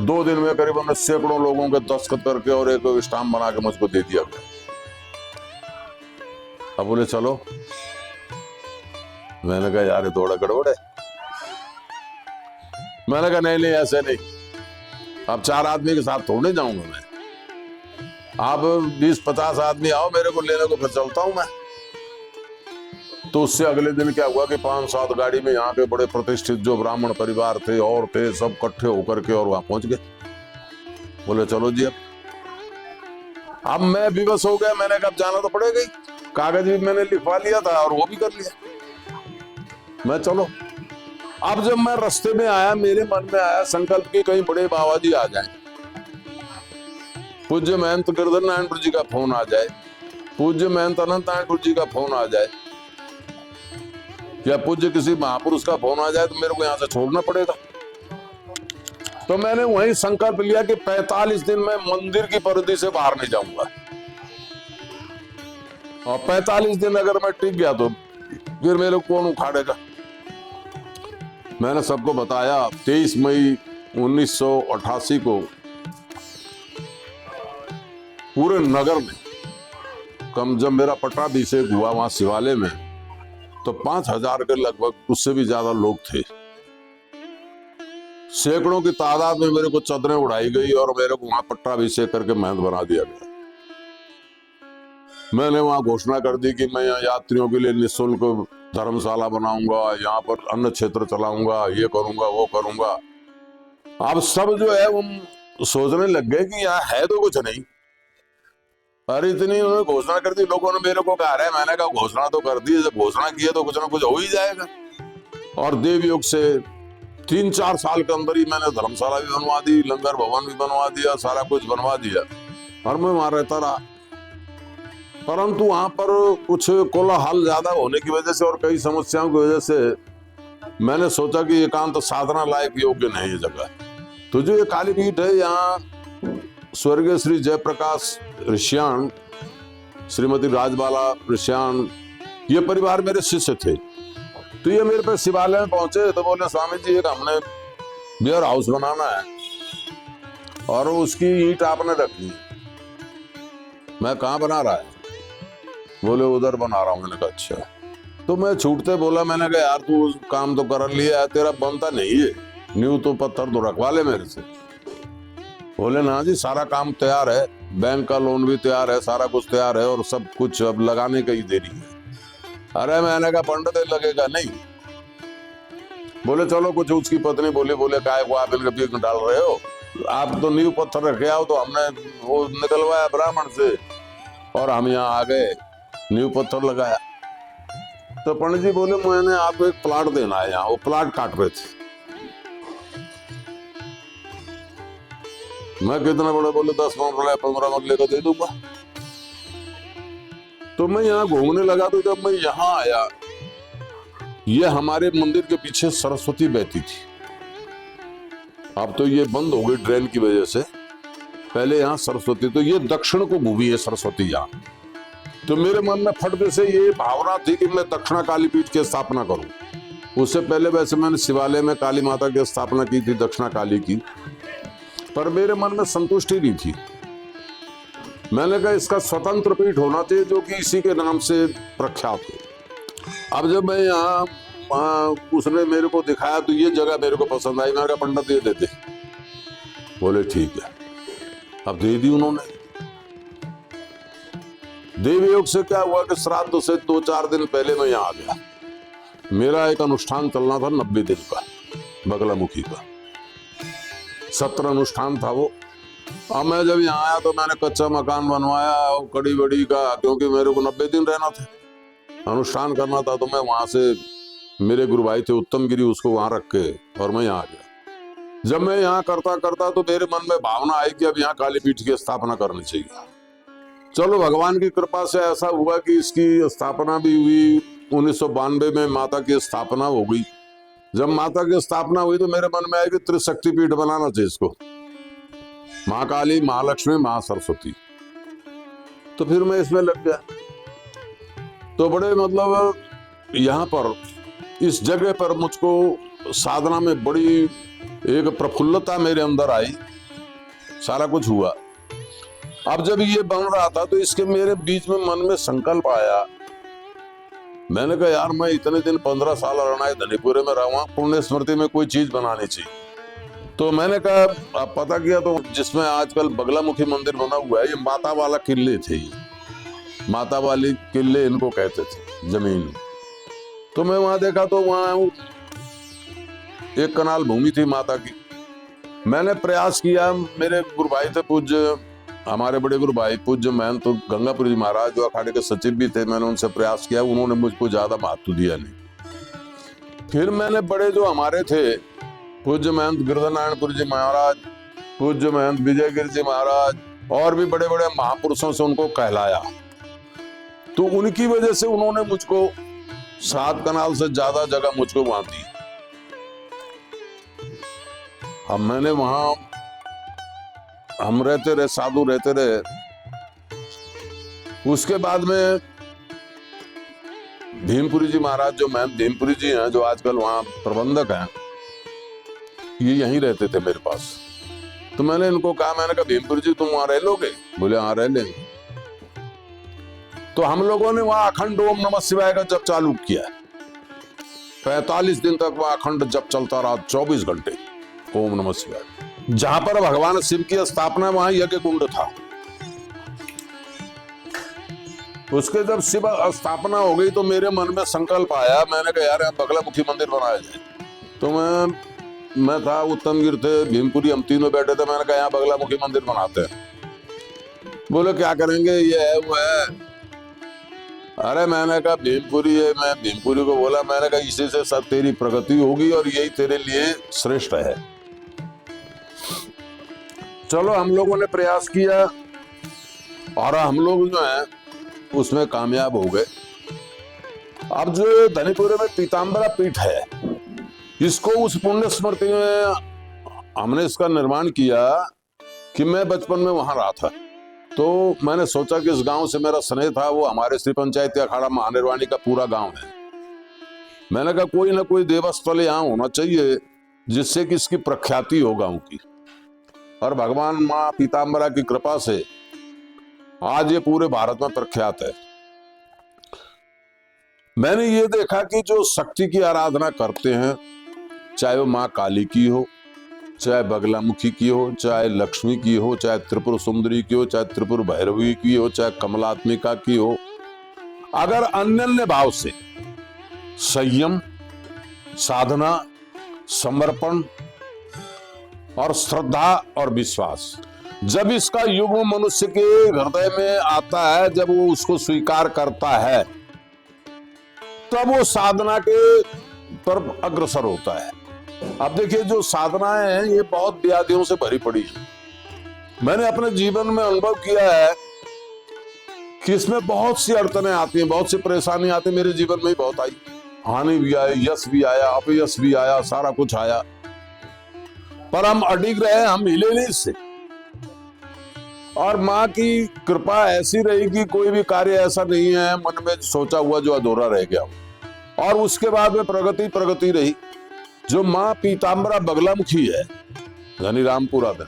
2 दिन में करीबन सैकड़ों लोगों के दस्तखत करके और एक स्टाम्प बना के मुझको दे दिया गया। अब बोले चलो, मैंने कहा यार ये थोड़ा गड़बड़ है। मैंने कहा नहीं ऐसे नहीं, अब 4 आदमी के साथ थोड़े जाऊंगा मैं, आप 20-50 आदमी आओ मेरे को लेने को, फिर चलता हूं मैं। तो उससे अगले दिन क्या हुआ कि 5-7 गाड़ी में यहाँ के बड़े प्रतिष्ठित जो ब्राह्मण परिवार थे और थे, सब इकट्ठे होकर के और वहां पहुंच गए। बोले चलो जी। अब मैं विवश हो गया, मैंने कहा जाना तो पड़ेगा ही, कागज भी मैंने लिखवा लिया था और वो भी कर लिया, मैं चलो। अब जब मैं रास्ते में आया, मेरे मन में आया संकल्प कि कहीं बड़े बाबा जी आ जाएं, पूज्य महंत गिरधर नारायणपुर जी का फोन आ जाए, पूज्य महंत अनंत नारायणपुर जी का फोन आ जाए, या पूज्य किसी महापुरुष का फोन आ जाए, तो मेरे को यहां से छोड़ना पड़ेगा। तो मैंने वही संकल्प लिया कि 45 दिन में मंदिर की परिधि से बाहर नहीं जाऊंगा, और 45 दिन अगर मैं टिक गया तो फिर मेरे को कौन उखाड़ेगा। मैंने सबको बताया। 23 मई 1988 को पूरे नगर में जब मेरा पट्टाभिषेक हुआ वहां शिवालय में, तो 5000 के लगभग, उससे भी ज्यादा लोग थे। सैकड़ों की तादाद में मेरे को चादरें उड़ाई गई और मेरे को वहां पट्टाभिषेक करके महंत बना दिया गया। मैंने वहां घोषणा कर दी कि मैं यहाँ यात्रियों के लिए निःशुल्क धर्मशाला बनाऊंगा, यहाँ पर अन्न क्षेत्र चलाऊंगा, ये करूंगा वो करूंगा। अब सब जो है वो सोचने लग गए कि यहाँ है तो कुछ नहीं। अरे इतनी उन्होंने घोषणा कर दी, लोगों ने मेरे को कहा है, मैंने कहा घोषणा तो कर दी, जब घोषणा की है तो कुछ ना कुछ हो ही जाएगा। और देवयोग से 3-4 साल के अंदर ही मैंने धर्मशाला भी बनवा दी, लंगर भवन भी बनवा दिया, सारा कुछ बनवा दिया, और मैं वहां रहता रहा। परंतु वहां पर कुछ कोलाहल ज्यादा होने की वजह से और कई समस्याओं की वजह से मैंने सोचा कि एकांत साधना लायक योग्य नहीं है जगह। तो जो ये काली पीठ है, यहाँ स्वर्गीय श्री जयप्रकाश ऋष्यान, श्रीमती राजबाला ऋष्यान, ये परिवार मेरे शिष्य थे। तो ये मेरे पे शिवालय में पहुंचे तो बोले स्वामी जी एक हमने वेयर हाउस बनाना है और उसकी ईंट आपने रखनी। मैं कहाँ बना रहा है? बोले उधर बना रहा हूँ। मैंने कहा अच्छा। तो मैं छूटते बोला, मैंने कहा यार तू काम तो कर लिया है, तेरा बनता नहीं है, न्यू तो पत्थर तो रखवा ले मेरे से। बोले ना जी सारा काम तैयार है, बैंक का लोन भी तैयार है, सारा कुछ तैयार है और सब कुछ अब लगाने का ही देरी है। अरे मैंने कहा पंडित लगेगा नहीं। बोले चलो कुछ। उसकी पत्नी बोले काय को आप इनके बीच में डाल रहे हो, आप तो नींव पत्थर रखे आओ। तो हमने वो निकलवाया ब्राह्मण से और हम यहाँ आ गए, नींव पत्थर लगाया। तो पंडित जी बोले मैंने आपको एक प्लाट देना है यहाँ। वो प्लाट काट रहे थे। मैं कितना बड़ा? बोले 10 मरले 15 मरले का दे दूंगा। तो मैं यहाँ घूमने लगा। तो जब मैं यहाँ आया, ये हमारे मंदिर के पीछे सरस्वती बहती थी। अब तो ये बंद हो गई ड्रेन की वजह से। पहले यहाँ सरस्वती, तो ये दक्षिण को घूमी है सरस्वती यहाँ। तो मेरे मन में फट से ये भावना थी कि मैं दक्षिणा काली पीठ की स्थापना करूं। उससे पहले वैसे मैंने शिवालय में काली माता की स्थापना की थी, दक्षिणा काली की, पर मेरे मन में संतुष्टि नहीं थी। मैंने कहा इसका स्वतंत्र पीठ होना चाहिए जो कि इसी के नाम से प्रख्यात हो। अब जब मैं यहाँ उसने मेरे को दिखाया तो ये जगह मेरे को पसंद आई। मैंने कहा पंडित ये दे दे। बोले ठीक है। अब दे दी उन्होंने। देवयोग से क्या हुआ कि श्राद्ध से 2-4 दिन पहले मैं यहाँ आ गया। मेरा एक अनुष्ठान चलना था 90 दिन का, बगलामुखी का। 17 अनुष्ठान था वो। अब मैं जब यहाँ आया तो मैंने कच्चा मकान बनवाया और कड़ी बड़ी का, क्योंकि मेरे को 90 दिन रहना था, अनुष्ठान करना था। तो मैं वहां से, मेरे गुरु भाई थे उत्तम गिरी, उसको वहां रख के और मैं यहाँ आ गया। जब मैं यहाँ करता करता तो मेरे मन में भावना आई कि अब यहाँ काली पीठ की स्थापना करनी चाहिए। चलो भगवान की कृपा से ऐसा हुआ कि इसकी स्थापना भी हुई। 1992 में माता की स्थापना हो गई। जब माता की स्थापना हुई तो मेरे मन में आया कि त्रिशक्ति पीठ बनाना चाहिए इसको, माँ काली, महालक्ष्मी, माँ सरस्वती। तो फिर मैं इसमें लग गया। तो बड़े मतलब यहाँ पर, इस जगह पर मुझको साधना में बड़ी एक प्रफुल्लता मेरे अंदर आई, सारा कुछ हुआ। अब जब ये बन रहा था तो इसके मेरे बीच में मन में संकल्प आया। मैंने कहा यार, मैं इतने दिन 15 साल अरणाई धनीपुरे में रहा, पुण्य स्मृति में कोई चीज बनानी चाहिए। तो मैंने कहा, अब पता किया तो जिसमें आजकल बगलामुखी मंदिर बना हुआ है, ये माता वाला किले थे। ये माता वाली किले इनको कहते थे, जमीन। तो मैं वहां देखा तो वहां एक कनाल भूमि थी माता की। मैंने प्रयास किया, मेरे गुरु भाई थे पूज्य, हमारे बड़े गुरु भाई पूज्य महंत तो गंगापुरी जी महाराज, जो अखाड़े के सचिव भी थे, मैंने उनसे प्रयास किया, उन्होंने मुझको ज्यादा महत्व दिया नहीं। फिर मैंने बड़े जो हमारे थे, पूज्य महंत गिरधर नारायणपुरी जी महाराज, पूज्य महंत विजय गिर जी महाराज, और भी बड़े बड़े महापुरुषों से उनको कहलाया। तो उनकी वजह से उन्होंने मुझको 7 कनाल से ज्यादा जगह मुझको वहां दी। अब मैंने वहां, हम रहते रहे, साधु रहते रहे। उसके बाद में भीमपुरी जी महाराज, जो महंत भीमपुरी जी हैं, जो आजकल वहां प्रबंधक हैं, ये यहीं रहते थे मेरे पास। तो मैंने इनको कहा, मैंने कहा भीमपुरी जी तुम वहां रह लोगे? बोले हाँ रह लेंगे। तो हम लोगों ने वहां अखंड ओम नमः शिवाय का जप चालू किया। 45 दिन तक वहां अखंड जप चलता रहा, 24 घंटे ओम नमः शिवाय। जहां पर भगवान शिव की स्थापना, वहां यज्ञ कुंड था। उसके जब शिव स्थापना हो गई तो मेरे मन में संकल्प आया, मैंने कहा यार यहाँ बगलामुखी मंदिर बनाया जाए। तो मैं था, उत्तम गिर थे, भीमपुरी, हम तीनों बैठे थे। मैंने कहा यहाँ बगलामुखी मंदिर बनाते हैं। बोले क्या करेंगे, ये है वो है। अरे मैंने कहा भीमपुरी है। मैं भीमपुरी को बोला, मैंने कहा इसी से सब तेरी प्रगति होगी और यही तेरे लिए श्रेष्ठ है। चलो हम लोगों ने प्रयास किया और हम लोग जो है उसमें कामयाब हो गए। अब जो धनीपुरे में पीताम्बरा पीठ है, इसको उस पुण्य स्मृति में हमने इसका निर्माण किया कि मैं बचपन में वहां रहा था। तो मैंने सोचा कि इस गांव से मेरा स्नेह था, वो हमारे श्री पंचायती अखाड़ा महानिर्वाणी का पूरा गांव है। मैंने कहा कोई ना कोई देवस्थल यहाँ होना चाहिए जिससे कि इसकी प्रख्याति हो गांव की। और भगवान माँ पीताम्बरा की कृपा से आज ये पूरे भारत में प्रख्यात है। मैंने ये देखा कि जो शक्ति की आराधना करते हैं, चाहे वो माँ काली की हो, चाहे बगलामुखी की हो, चाहे लक्ष्मी की हो, चाहे त्रिपुर सुंदरी की हो, चाहे त्रिपुर भैरवी की हो, चाहे कमलात्मिका की हो, अगर अनन्य भाव से संयम, साधना, समर्पण और श्रद्धा और विश्वास, जब इसका युग्म मनुष्य के हृदय में आता है, जब वो उसको स्वीकार करता है, तब वो साधना के तरफ अग्रसर होता है। अब देखिए जो साधनाएं हैं ये बहुत व्याधियों से भरी पड़ी है। मैंने अपने जीवन में अनुभव किया है कि इसमें बहुत सी अड़चनें आती हैं, बहुत सी परेशानी आती है। मेरे जीवन में ही बहुत आई, हानि भी आई, यश भी आया, अपयश भी आया, सारा कुछ आया, पर हम अडिग रहे, हम हिले नहीं इससे। और माँ की कृपा ऐसी रही कि कोई भी कार्य ऐसा नहीं है मन में सोचा हुआ जो अधूरा रह गया। और उसके बाद में प्रगति रही। जो माँ पीताम्बरा बगलामुखी है धनीरामपुरा में,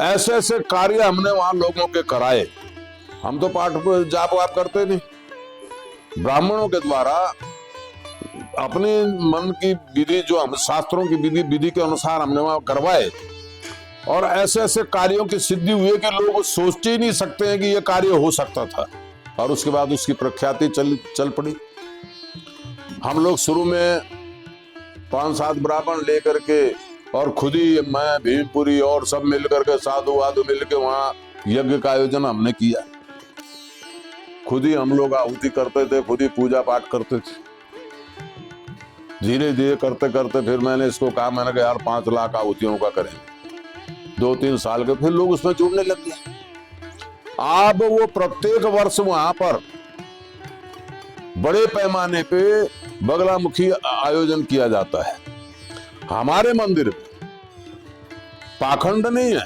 ऐसे ऐसे कार्य हमने वहां लोगों के कराए। हम तो पाठ जाप वाप करते नहीं, ब्राह्मणों के द्वारा अपने मन की विधि, जो हम शास्त्रों की विधि के अनुसार हमने वहां करवाए। और ऐसे ऐसे कार्यों की सिद्धि हुई कि लोग सोच ही नहीं सकते हैं कि यह कार्य हो सकता था। और उसके बाद उसकी प्रख्याति चल पड़ी। हम लोग शुरू में 5-7 ब्राह्मण लेकर के और खुद ही मैं, भीमपुरी और सब मिलकर के साधु वाधु मिलके वहां यज्ञ का आयोजन हमने किया। खुद ही हम लोग आहुति करते थे, खुद ही पूजा पाठ करते थे। धीरे धीरे करते करते फिर मैंने इसको कहा, मैंने कहा यार 5 लाख आहुतियों का करें। 2-3 साल के फिर लोग उसमें जुड़ने लग गए। अब वो प्रत्येक वर्ष वहां पर बड़े पैमाने पे बगलामुखी आयोजन किया जाता है। हमारे मंदिर में पाखंड नहीं है,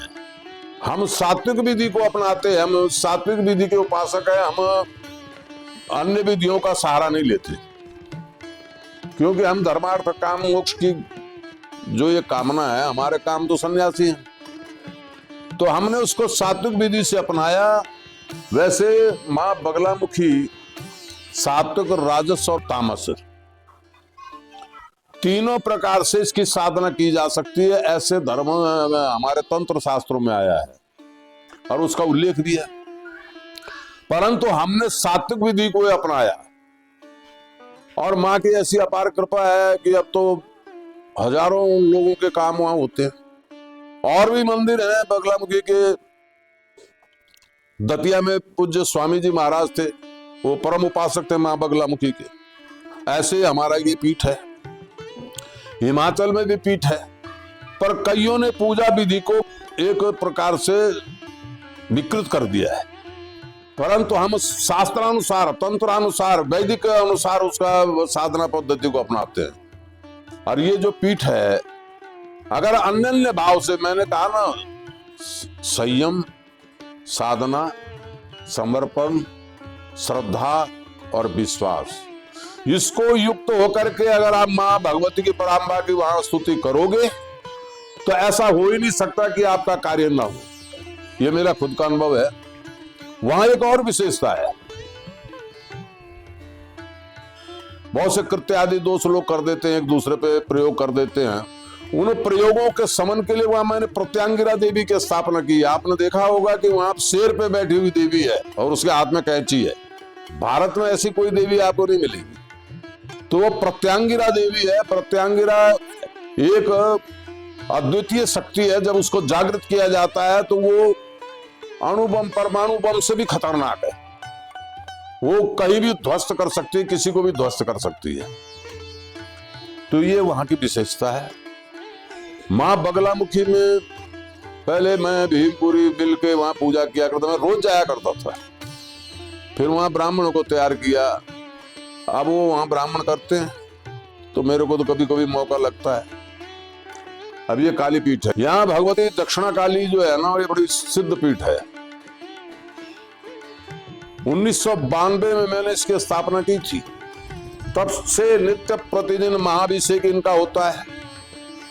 हम सात्विक विधि को अपनाते हैं, हम सात्विक विधि के उपासक हैं। हम अन्य विधियों का सहारा नहीं लेते, क्योंकि हम धर्मार्थ काम मोक्ष की जो ये कामना है, हमारे काम तो सन्यासी हैं, तो हमने उसको सात्विक विधि से अपनाया। वैसे मां बगलामुखी सात्विक, राजस और तामस तीनों प्रकार से इसकी साधना की जा सकती है, ऐसे धर्म हमारे तंत्र शास्त्रों में आया है और उसका उल्लेख भी है। परंतु हमने सात्विक विधि को अपनाया और मां की ऐसी अपार कृपा है कि अब तो हजारों लोगों के काम वहां होते हैं। और भी मंदिर हैं बगलामुखी के। दतिया में पूज्य स्वामी जी महाराज थे, वो परम उपासक थे मां बगलामुखी के। ऐसे हमारा ये पीठ है। हिमाचल में भी पीठ है, पर कईयों ने पूजा विधि को एक प्रकार से विकृत कर दिया है। परंतु हम शास्त्रानुसार, तंत्रानुसार, वैदिक अनुसार उसका साधना पद्धति को अपनाते हैं। और ये जो पीठ है, अगर अनन्य भाव से, मैंने कहा ना, संयम, साधना, समर्पण, श्रद्धा और विश्वास, इसको युक्त होकर के अगर आप मां भगवती की पराम्बा की वहां स्तुति करोगे तो ऐसा हो ही नहीं सकता कि आपका कार्य ना हो। यह मेरा खुद का अनुभव है। वहां एक और विशेषता है, बहुत से कृत्य आदि दोष लोग कर देते हैं, एक दूसरे पे प्रयोग कर देते हैं। उन प्रयोगों के समन के लिए वहां मैंने प्रत्यांगिरा देवी की स्थापना की। आपने देखा होगा कि वहां शेर पे बैठी हुई देवी है और उसके हाथ में कैंची है। भारत में ऐसी कोई देवी आपको नहीं मिलेगी। तो वो प्रत्यांगिरा देवी है। प्रत्यांगिरा एक अद्वितीय शक्ति है। जब उसको जागृत किया जाता है तो वो अणु बम, परमाणु बम से भी खतरनाक है। वो कहीं भी ध्वस्त कर सकती है, किसी को भी ध्वस्त कर सकती है। तो ये वहां की विशेषता है। मां बगलामुखी में पहले मैं भीमपुरी मिल के वहां पूजा किया करता, मैं रोज जाया करता था। फिर वहां ब्राह्मणों को तैयार किया। अब वो वहां ब्राह्मण करते हैं, तो मेरे को तो कभी कभी मौका लगता है। अब ये काली पीठ है। यहाँ भगवती दक्षिणा काली जो है ना, ये बड़ी सिद्ध पीठ है। 1992 में मैंने इसकी स्थापना की थी। तब से नित्य प्रतिदिन महाभिषेक इनका होता है,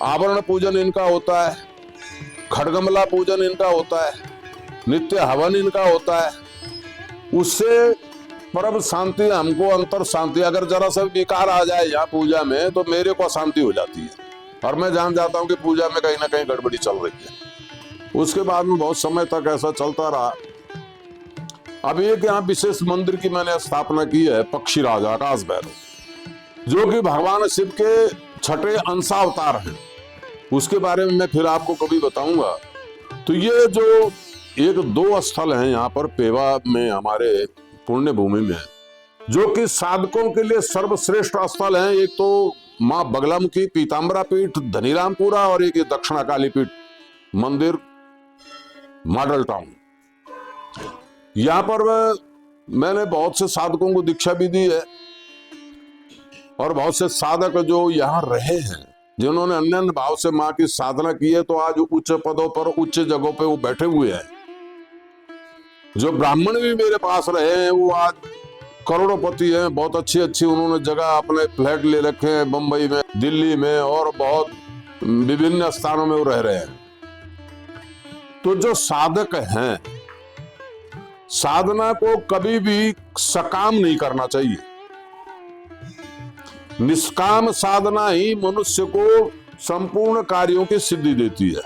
आवरण पूजन इनका होता है, खड़गमला पूजन इनका होता है, नित्य हवन इनका होता है। उससे परम शांति, हमको अंतर शांति। अगर जरा सा विकार आ जाए यहाँ पूजा में तो मेरे को अशांति हो जाती है और मैं जान जाता हूँ कि पूजा में कहीं ना कहीं गड़बड़ी चल रही है। उसके बाद में बहुत समय तक ऐसा चलता रहा। अब एक यहाँ विशेष मंदिर की मैंने स्थापना की है, पक्षीराज आकाश भैरव, जो कि भगवान शिव के 6ठे अंशावतार हैं। उसके बारे में मैं फिर आपको कभी बताऊंगा। तो ये जो 1-2 स्थल हैं यहाँ पर पेवा में, हमारे पुण्य भूमि में, जो कि साधकों के लिए सर्वश्रेष्ठ स्थल हैं। एक तो मां बगलामुखी पीताम्बरा पीठ धनीरामपुरा, और एक दक्षिणा काली पीठ मंदिर मॉडल टाउन। यहाँ पर मैंने बहुत से साधकों को दीक्षा भी दी है और बहुत से साधक जो यहाँ रहे हैं, जिन्होंने अन्य भाव से मां की साधना की है, तो आज उच्च पदों पर, उच्च जगहों पे वो बैठे हुए हैं। जो ब्राह्मण भी मेरे पास रहे हैं वो आज करोड़पति हैं। बहुत अच्छी अच्छी उन्होंने जगह, अपने फ्लैट ले रखे हैं बंबई में, दिल्ली में, और बहुत विभिन्न स्थानों में वो रह रहे हैं। तो जो साधक हैं, साधना को कभी भी सकाम नहीं करना चाहिए। निष्काम साधना ही मनुष्य को संपूर्ण कार्यों की सिद्धि देती है।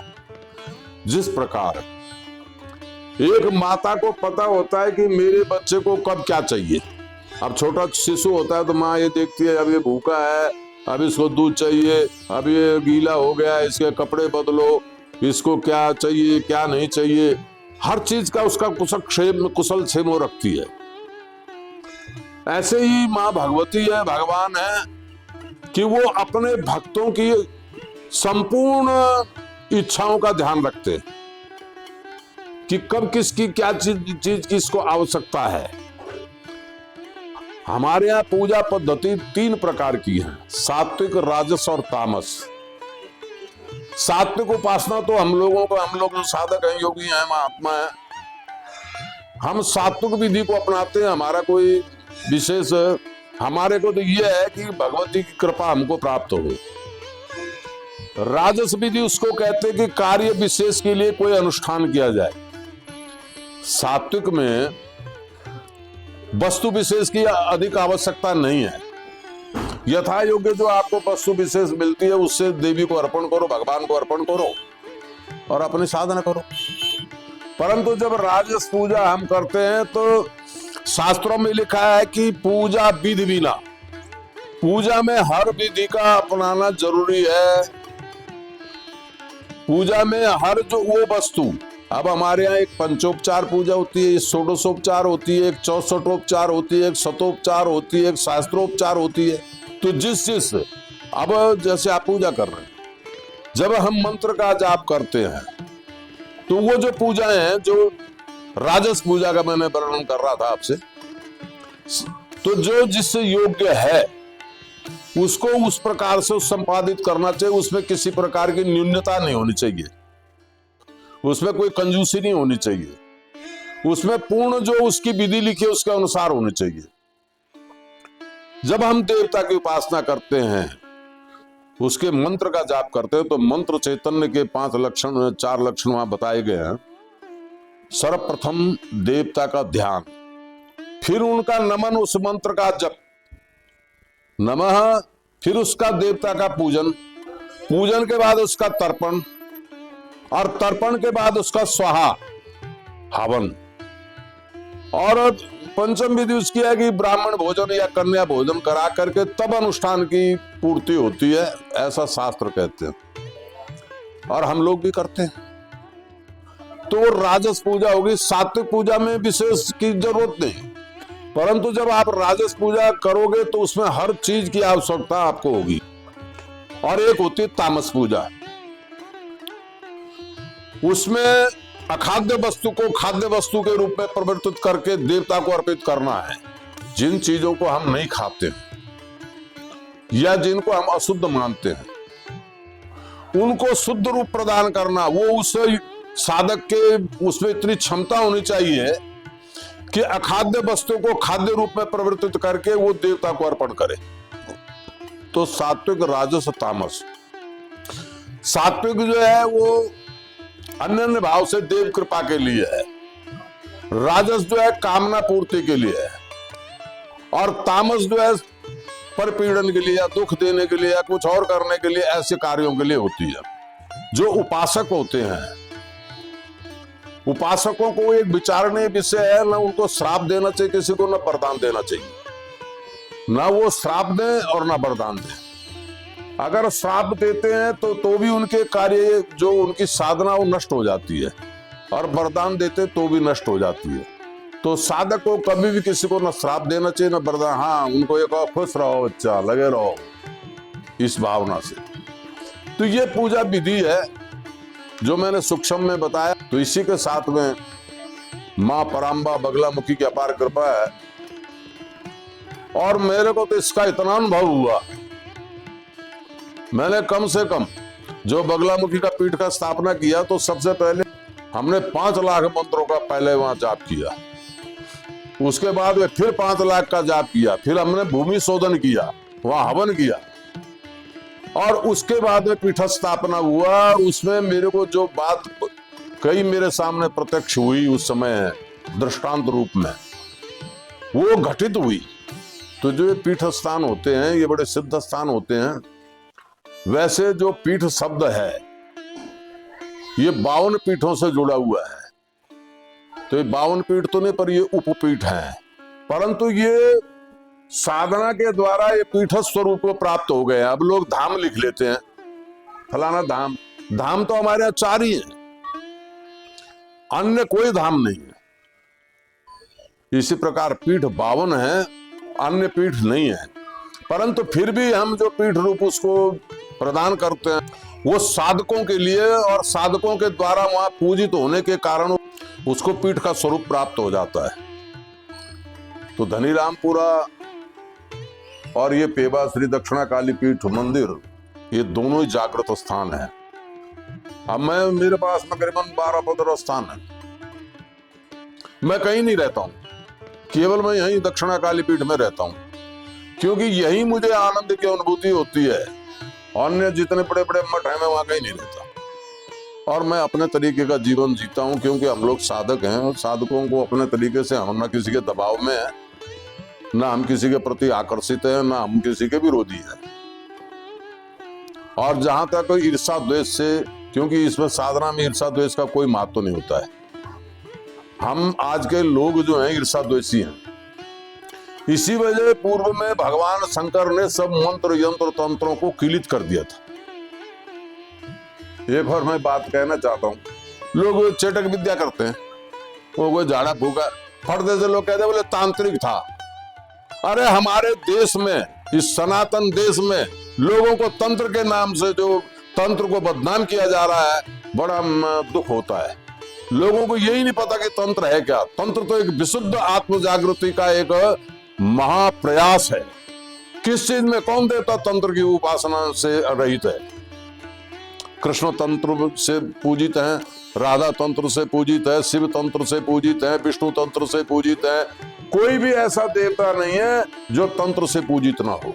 जिस प्रकार एक माता को पता होता है कि मेरे बच्चे को कब क्या चाहिए। अब छोटा शिशु होता है तो माँ ये देखती है, अब ये भूखा है अब इसको दूध चाहिए, अब ये गीला हो गया, इसके कपड़े बदलो, इसको क्या चाहिए क्या नहीं चाहिए, हर चीज का उसका कुशल क्षेम वो रखती है। ऐसे ही माँ भगवती है, भगवान है कि वो अपने भक्तों की संपूर्ण इच्छाओं का ध्यान रखते हैं कि कब किसकी क्या चीज की इसको आवश्यकता है। हमारे यहाँ पूजा पद्धति 3 प्रकार की है, सात्विक, राजस और तामस। सात्विक उपासना तो हम लोग जो साधक हैं, योगी हैं, महात्मा हैं, हम सात्विक विधि को अपनाते हैं। हमारा कोई विशेष, हमारे को तो यह है कि भगवती की कृपा हमको प्राप्त हो। राजस विधि उसको कहते हैं कि कार्य विशेष के लिए कोई अनुष्ठान किया जाए। सात्विक में वस्तु विशेष की अधिक आवश्यकता नहीं है। यथा योग्य जो आपको वस्तु विशेष मिलती है उससे देवी को अर्पण करो, भगवान को अर्पण करो और अपनी साधना करो। परंतु जब राजस पूजा हम करते हैं तो शास्त्रों में लिखा है कि पूजा विधि बिना, पूजा में हर विधि का अपनाना जरूरी है। पूजा में हर जो वो वस्तु, अब हमारे यहाँ एक पंचोपचार पूजा होती है, एक षोडशोपचार होती है, एक 64उपचार होती है, एक शतोपचार होती है, एक शास्त्रोपचार होती है। तो जिस अब जैसे आप पूजा कर रहे हैं, जब हम मंत्र का जाप करते हैं तो वो जो पूजाएं हैं, जो राजस पूजा का मैंने वर्णन कर रहा था आपसे, तो जो जिससे योग्य है उसको उस प्रकार से संपादित करना चाहिए। उसमें किसी प्रकार की न्यूनता नहीं होनी चाहिए, उसमें कोई कंजूसी नहीं होनी चाहिए, उसमें पूर्ण जो उसकी विधि लिखी है उसके अनुसार होनी चाहिए। जब हम देवता की उपासना करते हैं, उसके मंत्र का जाप करते हैं, तो मंत्र चैतन्य के 4 लक्षण वहां बताए गए हैं। सर्वप्रथम देवता का ध्यान, फिर उनका नमन, उस मंत्र का जप, नमः, फिर उसका देवता का पूजन, पूजन के बाद उसका तर्पण, और तर्पण के बाद उसका स्वाहा, हवन, और पंचम विधि उसकी है कि ब्राह्मण भोजन या कन्या भोजन करा करके तब अनुष्ठान की पूर्ति होती है, ऐसा शास्त्र कहते हैं और हम लोग भी करते हैं। तो राजस पूजा होगी। सात्विक पूजा में विशेष की जरूरत नहीं, परंतु जब आप राजस पूजा करोगे तो उसमें हर चीज की आवश्यकता आपको होगी। और एक होती है तामस पूजा, उसमें अखाद्य वस्तु को खाद्य वस्तु के रूप में परिवर्तित करके देवता को अर्पित करना है। जिन चीजों को हम नहीं खाते या जिनको हम अशुद्ध मानते हैं, उनको शुद्ध रूप प्रदान करना। वो उस साधक के उसमें इतनी क्षमता होनी चाहिए कि अखाद्य वस्तु को खाद्य रूप में परिवर्तित करके वो देवता को अर्पण करे। तो सात्विक, राजस, तामस। सात्विक जो है वो अन्य भाव से देव कृपा के लिए है, राजस जो है कामना पूर्ति के लिए है, और तामस जो है परपीड़न के लिए या दुख देने के लिए या कुछ और करने के लिए, ऐसे कार्यों के लिए होती है। जो उपासक होते हैं, उपासकों को एक विचारणीय विषय है, ना उनको श्राप देना चाहिए किसी को, ना वरदान देना चाहिए। ना वो श्राप दें और ना वरदान दें। अगर श्राप देते हैं तो भी उनके कार्य, जो उनकी साधना, वो नष्ट हो जाती है, और वरदान देते तो भी नष्ट हो जाती है। तो साधक को कभी भी किसी को न श्राप देना चाहिए, न वरदान। हाँ, उनको एक खुश रहो बच्चा, लगे रहो, इस भावना से। तो ये पूजा विधि है जो मैंने सूक्ष्म में बताया। तो इसी के साथ में माँ पराम्बा बगलामुखी की अपार कृपा है, और मेरे को तो इसका इतना अनुभव हुआ, मैंने कम से कम जो बगलामुखी का पीठ का स्थापना किया तो सबसे पहले हमने 5 लाख मंत्रों का पहले वहां जाप किया, उसके बाद में फिर 5 लाख का जाप किया, फिर हमने भूमि शोधन किया, वहां हवन किया, और उसके बाद में पीठ स्थापना हुआ। उसमें मेरे को जो बात कई मेरे सामने प्रत्यक्ष हुई उस समय दृष्टांत रूप में, वो घटित हुई। तो जो ये पीठ स्थान होते हैं, ये बड़े सिद्ध स्थान होते हैं। वैसे जो पीठ शब्द है ये 52 पीठों से जुड़ा हुआ है। तो ये 52 पीठ तो नहीं, पर ये उपपीठ है। परंतु ये साधना के द्वारा ये पीठ स्वरूप को प्राप्त हो गए। अब लोग धाम लिख लेते हैं, फलाना धाम। धाम तो हमारे यहाँ 4 ही है, अन्य कोई धाम नहीं है। इसी प्रकार पीठ 52 है, अन्य पीठ नहीं है। परंतु फिर भी हम जो पीठ रूप उसको प्रदान करते हैं वो साधकों के लिए, और साधकों के द्वारा वहां पूजित होने के कारण उसको पीठ का स्वरूप प्राप्त हो जाता है। तो धनीरामपुरा और ये पेबा श्री दक्षिणा काली पीठ मंदिर, ये दोनों ही जागृत स्थान है। अब मेरे पास में करीबन 12-15 स्थान है। मैं कहीं नहीं रहता हूं, केवल मैं यहीं दक्षिणा काली पीठ में रहता हूं, क्योंकि यही मुझे आनंद की अनुभूति होती है। अन्य जितने बड़े बड़े मठ हैं मैं वहां कहीं नहीं रहता, और मैं अपने तरीके का जीवन जीता हूं, क्योंकि हम लोग साधक हैं और साधकों को अपने तरीके से, हम ना किसी के दबाव में है, ना हम किसी के प्रति आकर्षित है, ना हम किसी के विरोधी है। और जहां तक ईर्षा द्वेष से, क्योंकि इसमें साधना में ईर्षा द्वेष का कोई महत्व नहीं होता है। हम आज के लोग जो हैं ईर्षा द्वेषी हैं। इसी वजह पूर्व में भगवान शंकर ने सब मंत्र यंत्र तंत्रों को किलित कर दिया था। एक और मैं बात कहना चाहता हूँ, लोग चेटक विद्या करते हैं, वो कोई झाड़ा फूका फटते से लोग कहते बोले तांत्रिक था। अरे हमारे देश में, इस सनातन देश में लोगों को तंत्र के नाम से जो तंत्र को बदनाम किया जा रहा है, बड़ा दुख होता है। लोगों को यही नहीं पता कि तंत्र है क्या। तंत्र तो एक विशुद्ध आत्म जागृति का एक महाप्रयास है। किस चीज में, कौन देवता तंत्र की उपासना से रहित है? कृष्ण तंत्र से पूजित है, राधा तंत्र से पूजित है, शिव तंत्र से पूजित है, विष्णु तंत्र से पूजित है। कोई भी ऐसा देवता नहीं है जो तंत्र से पूजित ना हो।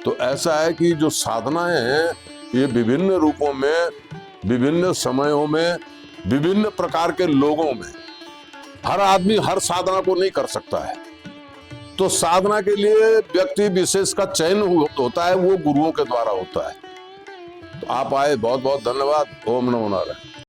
तो ऐसा है कि जो साधनाएं हैं ये विभिन्न रूपों में, विभिन्न समयों में, विभिन्न प्रकार के लोगों में, हर आदमी हर साधना को नहीं कर सकता है। तो साधना के लिए व्यक्ति विशेष का चयन होता है, वो गुरुओं के द्वारा होता है। तो आप आए, बहुत बहुत धन्यवाद। ओम नमो नारायण।